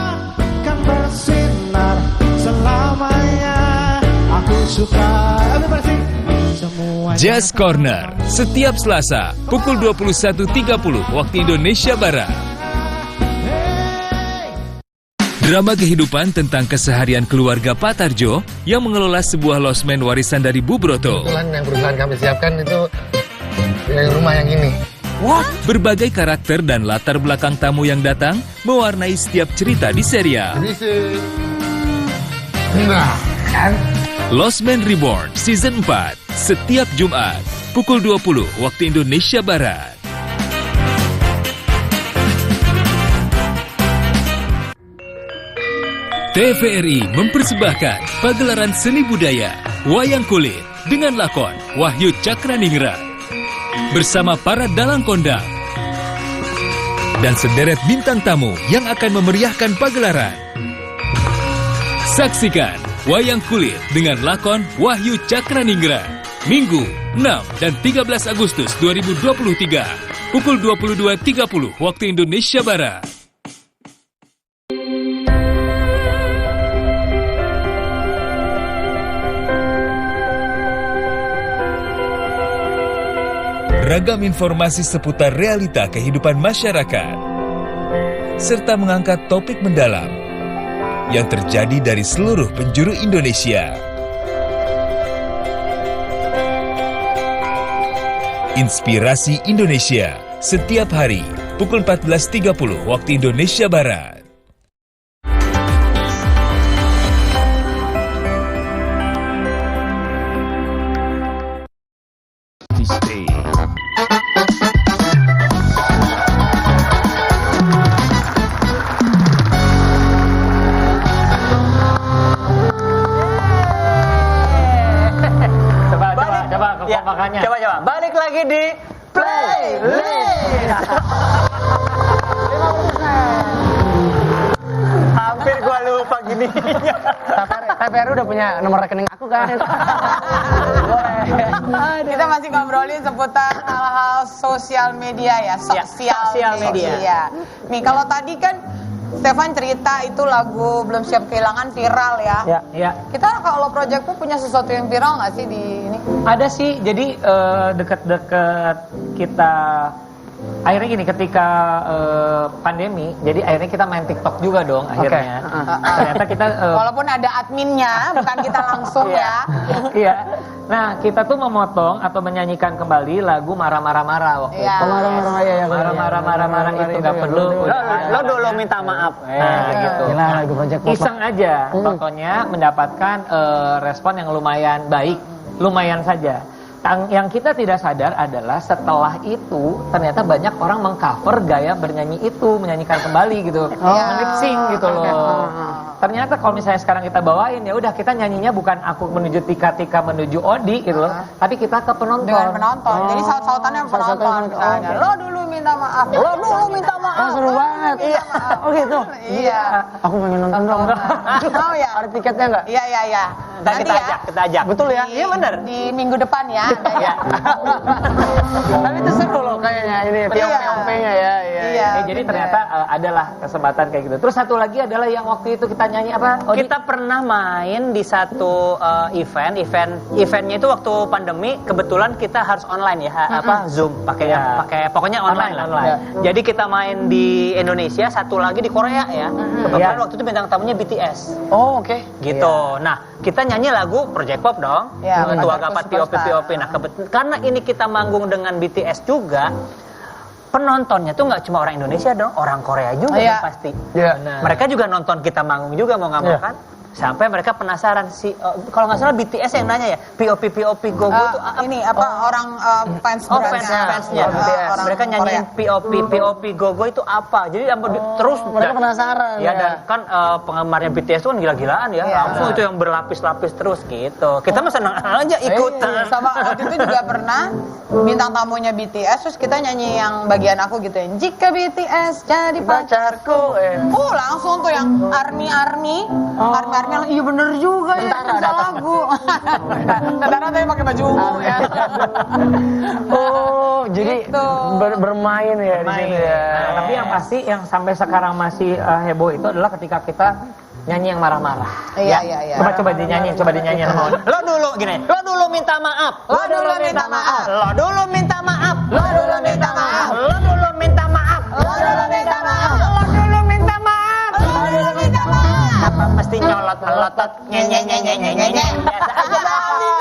Jazz Corner setiap Selasa pukul 21.30 waktu Indonesia Barat. Drama kehidupan tentang keseharian keluarga Pak Tarjo yang mengelola sebuah losmen warisan dari Bu Broto. Kebetulan yang perusahaan kami siapkan itu dari rumah yang ini. Berbagai karakter dan latar belakang tamu yang datang mewarnai setiap cerita di serial. Jadi kan? Lost Man Reborn Season 4 setiap Jumat pukul 20 waktu Indonesia Barat. TVRI mempersembahkan pagelaran seni budaya Wayang Kulit dengan lakon Wahyu Cakraningrat bersama para dalang kondang dan sederet bintang tamu yang akan memeriahkan pagelaran. Saksikan Wayang Kulit dengan lakon Wahyu Cakraningrat Minggu 6 dan 13 Agustus 2023 pukul 22.30 waktu Indonesia Barat. Ragam informasi seputar realita kehidupan masyarakat, serta mengangkat topik mendalam yang terjadi dari seluruh penjuru Indonesia. Inspirasi Indonesia, setiap hari, pukul 14.30 waktu Indonesia Barat. Coba. Balik lagi di Playlist. Hampir gua lupa gini. TVRI udah punya nomor rekening aku kan? Boleh. Kita masih ngobrolin seputar hal-hal sosial media ya, sosial media. Nih kalau tadi kan Stefan cerita itu lagu Belum Siap Kehilangan viral ya. Iya. Kita kalau Project Pop punya sesuatu yang viral nggak sih di ini? Ada sih, jadi dekat-dekat kita akhirnya gini ketika pandemi, jadi akhirnya kita main TikTok juga dong akhirnya. Ternyata kita walaupun ada adminnya, bukan kita langsung ya. Iya. Nah, kita tuh memotong atau menyanyikan kembali lagu Marah-Marah waktu itu. Marah-marah itu nggak perlu. Lo dulu minta maaf. Gitu. Gila, lagu Project Pop. Iseng aja, fotonya mendapatkan respon yang lumayan baik, lumayan saja. Yang kita tidak sadar adalah setelah itu ternyata banyak orang mengcover gaya bernyanyi itu, menyanyikan kembali gitu, lip-sync gitu loh. Ternyata kalau misalnya sekarang kita bawain, ya udah kita nyanyinya bukan aku menuju Tika menuju Odi gitu loh, tapi kita ke penonton. Dengan penonton. Jadi saut-sautannya penonton misalnya. Lo dulu minta maaf. Lo dulu minta maaf. Seru banget. Iya. Oh gitu. Iya. Aku pengen nonton dong. Oh ya. Ada tiketnya nggak? Iya. Nanti kita ajak. Betul ya? Iya benar. Di minggu depan ya. Tapi itu seru loh kayaknya ini POP-nya ya. Iya. Jadi ternyata adalah kesempatan kayak gitu. Terus satu lagi adalah yang waktu itu kita nyanyi apa? Kita pernah main di satu eventnya itu waktu pandemi, kebetulan kita harus online ya, Zoom, pakai pokoknya online lah. Jadi kita main di Indonesia, satu lagi di Korea ya. Kebetulan waktu itu bintang tamunya BTS. Oh, oke. Gitu. Nah, kita nyanyi lagu Project Pop dong. Tua Gapat POP. Nah, karena ini kita manggung dengan BTS juga, penontonnya tuh nggak cuma orang Indonesia dong, orang Korea juga pasti. Mereka juga nonton kita manggung juga, mau nggak mau kan? Sampai mereka penasaran kalau nggak salah BTS yang nanya ya, POP Gogo itu ini apa orang fansnya. Mereka nyanyiin POP Gogo itu apa? Jadi terus mereka penasaran. Ya dan kan penggemarnya BTS itu kan gila-gilaan ya. Langsung itu yang berlapis-lapis terus gitu. Kita mah senang aja ikutan. Sama waktu itu juga pernah bintang tamunya BTS, terus kita nyanyi yang bagian aku gitu ya. Jika BTS jadi pacarku. Langsung tuh yang army iya bener juga ya, bisa lagu. Tentara tapi pakai baju ungu ya. Oh, jadi gitu. bermain ya di situ ya. Nah, tapi yang pasti yang sampai sekarang masih heboh itu adalah ketika kita nyanyi yang marah-marah. Iya. Coba dinyanyi sama Lo dulu gini. Lo dulu minta maaf. Lo dulu minta maaf. Lo dulu minta maaf. Lo dulu minta maaf. Lo dulu minta maaf. Lo dulu minta maaf. Lo dulu minta maaf. Lo dulu minta maaf. Apa mesti nyolot-melotot nyenye. Biasa aja.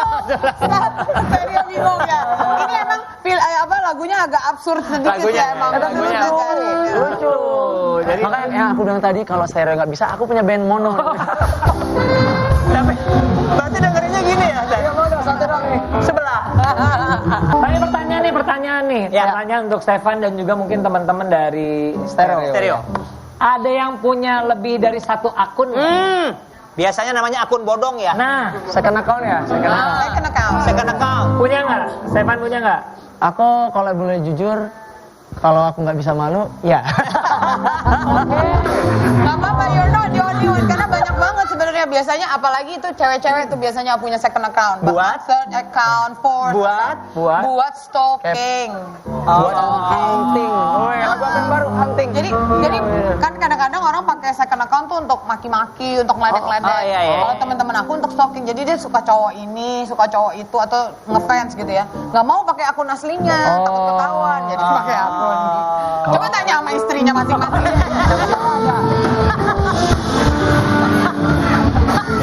Saya bingung ya. Ini emang lagunya agak absurd sedikit ya emang. Lagunya lucu. Jadi makanya yang aku bilang tadi kalau stereo nggak bisa, aku punya band mono. Tapi nih, pertanyaan untuk Stefan dan juga mungkin teman-teman dari Stereo. Ada yang punya lebih dari satu akun? Biasanya namanya akun bodong ya. Nah, second account ya, second account. Punya nggak? Stefan punya nggak? Aku kalau boleh jujur, kalau aku nggak bisa malu, ya. Gak apa-apa, you're not the only one. Karena banyak banget sebenarnya. Biasanya apalagi itu cewek-cewek itu biasanya punya second account. Buat? Third account, fourth. Buat stalking. Buat hunting. Oh ya, buatan baru hunting. Jadi kan kadang-kadang orang pakai second account tuh untuk maki-maki, untuk ngeledek-ledek. Kalau teman-teman aku untuk stalking. Jadi dia suka cowok ini, suka cowok itu, atau ngefans gitu ya. Gak mau pakai akun aslinya, takut ketahuan. Jadi pakai akun. Coba tanya sama istrinya masing-masing.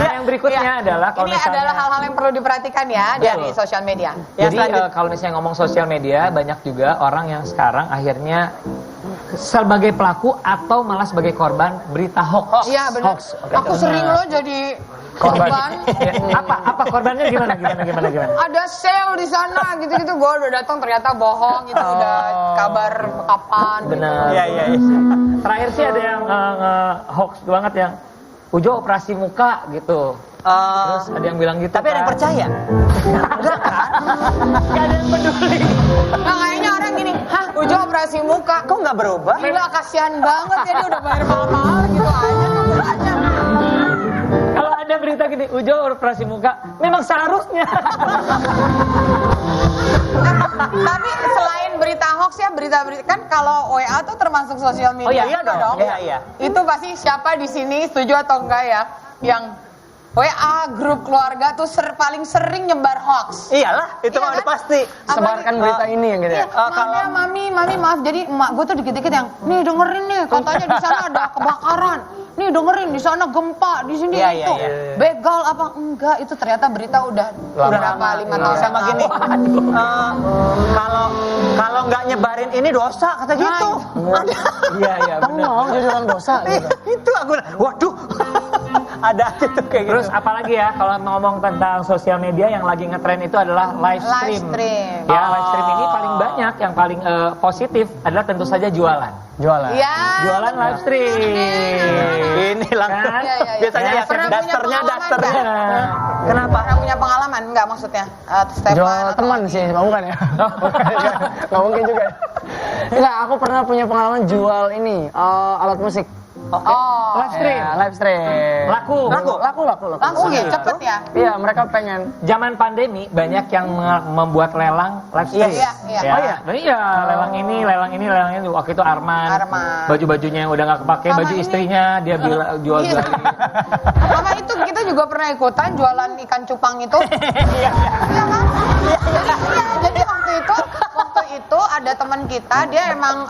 Yang berikutnya adalah kalau ini adalah hal-hal yang perlu diperhatikan ya dari sosial media. Jadi kalau misalnya ngomong sosial media, banyak juga orang yang sekarang akhirnya sebagai pelaku atau malah sebagai korban berita hoax. Iya benar. Aku sering loh jadi korban. Apa korbannya gimana? Ada sale di sana gitu-gitu, gue udah datang ternyata bohong, itu udah kabar kapan. Benar. Iya. Terakhir sih ada yang hoax banget yang Ujo operasi muka gitu. Terus ada yang bilang gitu. Tapi ada yang percaya? Enggak kan? Gak ada yang peduli. Nah kayaknya orang gini, hah Ujo operasi muka, kok nggak berubah? Gila kasihan banget ya, dia udah bayar mahal-mahal gitu aja. Kalau ada berita gini, Ujo operasi muka, memang seharusnya. Tapi selain berita hoax ya, berita-berita kan kalau WA tuh termasuk sosial media. Oh iya dong. Iya. Itu pasti siapa di sini setuju atau enggak ya yang WA grup keluarga tuh paling sering nyebar hoax. Iyalah, itu mah udah pasti. Sebarkan berita ini yang gitu ya. Kalau mami maaf, jadi emak gue tuh dikit-dikit yang, nih dengerin nih, katanya di sana ada kebakaran. Nih dengerin di sana gempa, di sini itu. Begal apa enggak, itu ternyata berita udah berapa 5 tahun sama gini. Kalau nggak nyebarin ini dosa kata gitu. Iya benar. Jadi orang dosa gitu. Itu aku waduh. Ada aja tuh kayak gitu. Terus apalagi ya kalau ngomong tentang sosial media yang lagi ngetren itu adalah live stream. Ya, live stream ini paling banyak yang paling positif adalah tentu saja jualan. Iya. Jualan live stream. Ini langsung. Biasanya ya dasternya. Kenapa? Pernah punya pengalaman enggak maksudnya? Stefan jual teman sih, bukan ya? Nggak mungkin juga. Enggak, aku pernah punya pengalaman jual ini alat musik. Live stream. Ya, live stream. Laku ya, cepet ya. Iya, mereka pengen. Zaman pandemi banyak yang membuat lelang live stream. Iya. Iya, lelang ini. Waktu itu Arman. Baju-bajunya yang udah nggak kepake, sama baju ini. istrinya dia jual lagi. Sama itu kita juga pernah ikutan jualan ikan cupang itu. Iya kan? Jadi waktu itu ada teman kita, dia emang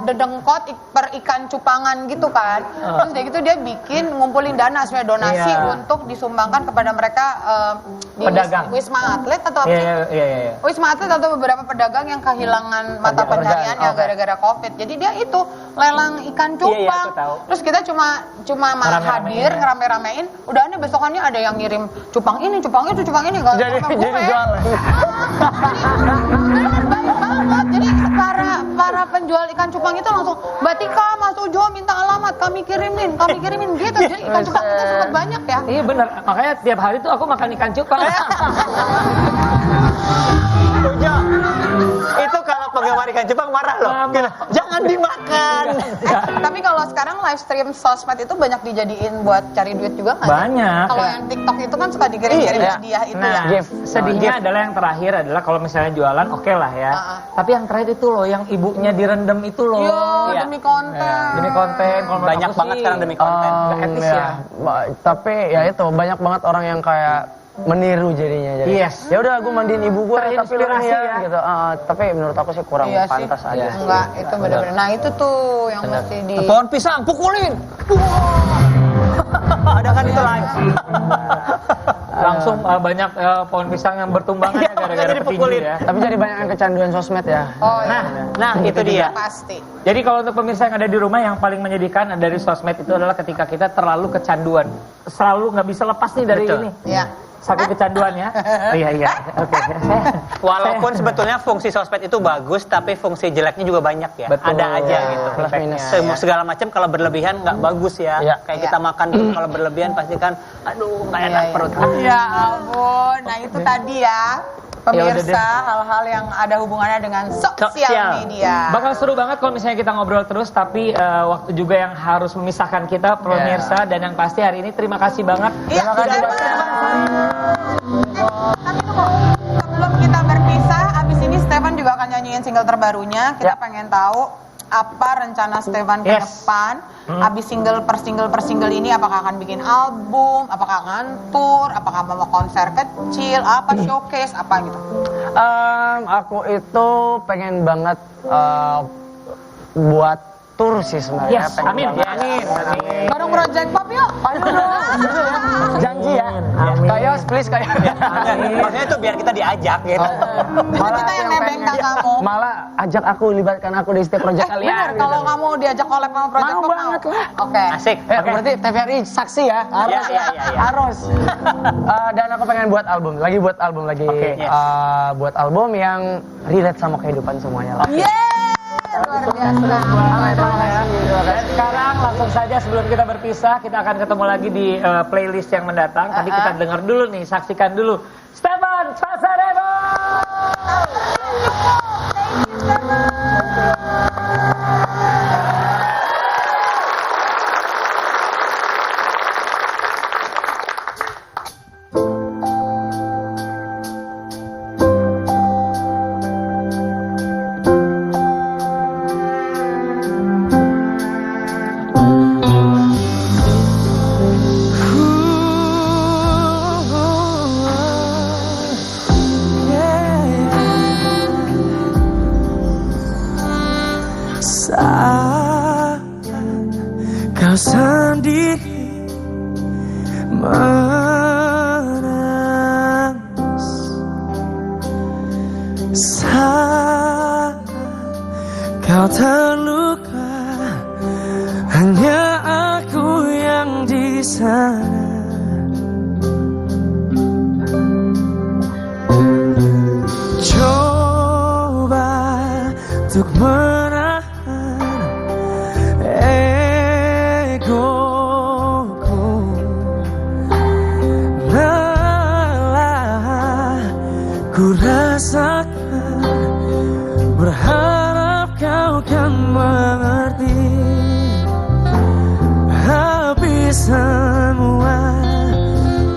dedengkot per ikan cupangan gitu kan. Terus dari gitu dia ngumpulin dana sebenarnya donasi untuk disumbangkan kepada mereka di pedagang. Wisma Atlet atau apa sih? Iya. Wisma Atlet atau beberapa pedagang yang kehilangan mata pencarian ya gara-gara Covid. Jadi dia itu lelang ikan cupang. Terus kita cuma hadir ngerame-ramein. Udah nih besokannya ada yang ngirim cupang ini, cupang itu, cupang ini. Jadi jualan. Banyak banget. Jadi para penjual ikan cupang itu langsung, Mbak Tika, Mas Ujo minta alamat, kami kirimin gitu. Jadi ikan cupang kita sempat banyak ya. Iya benar. Makanya tiap hari tuh aku makan ikan cupang. Ujo, itu kalau penggemar ikan cupang marah loh. Jangan dimakan. Tapi kalau sekarang live stream sosmed itu banyak dijadiin buat cari duit juga nggak? Banyak. Kalau yang TikTok itu kan suka dikirim-kirim hadiah itu ya. Sedihnya adalah yang terakhir adalah kalau misalnya jualan oke lah ya. Tapi yang terakhir itu loh, yang ibunya direndam itu loh. Iya, demi konten. Demi konten. Banyak banget sekarang demi konten. Nggak etis ya. Tapi ya itu banyak banget orang yang kayak meniru jadinya. Yes. Ya udah, gue mandiin ibu gue tapi lu ya gitu. Tapi menurut aku sih kurang pantas aja. Enggak, itu benar-benar. Nah itu tuh yang mesti di. Pohon pisang pukulin. Ada kan itu live. Langsung banyak pohon pisang yang bertumbangan gara-gara petinju ya. Tapi jadi banyak yang kecanduan sosmed ya. Nah itu dia. Pasti. Jadi kalau untuk pemirsa yang ada di rumah, yang paling menyedihkan dari sosmed itu adalah ketika kita terlalu kecanduan, selalu nggak bisa lepas nih dari ini. Iya. Sakit kecanduan ya? Iya. Oke. Walaupun sebetulnya fungsi sosmed itu bagus, tapi fungsi jeleknya juga banyak ya. Betul. Ada aja gitu. Plus minus. Segala macam kalau berlebihan nggak bagus ya. Kayak kita makan dulu kalau berlebihan pasti kan, aduh nggak enak perut. Ya ampun, nah itu tadi ya. Pemirsa, hal-hal yang ada hubungannya dengan sosial media. Bakal seru banget kalau misalnya kita ngobrol terus, tapi waktu juga yang harus memisahkan kita, pemirsa, dan yang pasti hari ini terima kasih banget. Iya, tapi tunggu, sebelum kita berpisah, abis ini Stefan juga akan nyanyiin single terbarunya. Kita pengen tahu apa rencana Stefan ke depan. Abis single per single ini apakah akan bikin album, apakah akan tour, apakah mau konser kecil, apa showcase, apa gitu. Aku itu pengen banget buat tour sih sebenarnya. Yes, amin. Bareng Project Pop yuk. Ayo dong. Janji ya. Kayos, please Kayos. Maksudnya itu biar kita diajak gitu. Malah kita yang nebeng kamu. Malah ajak aku, libatkan aku di setiap proyek kalian. Bener, kalau kamu diajak collab sama Project Pop mau banget lah. Oke. Asik. Berarti TVRI saksi ya. Harus. Harus. Dan aku pengen buat album lagi. Buat album yang relate sama kehidupan semuanya lah. Luar biasa. Sekarang langsung saja sebelum kita berpisah, kita akan ketemu lagi di playlist yang mendatang. Tapi kita dengar dulu nih, saksikan dulu Stefan Pasarebo. Saat kau sendiri menangis, saat kau terluka, hanya aku yang di sana. Coba untuk ku rasakan, berharap kau kan mengerti. Habis semua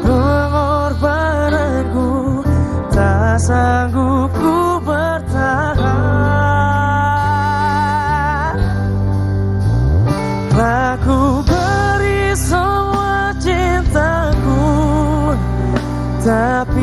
pengorbananku, tak sanggup ku bertahan. Telah ku beri semua cintaku, tapi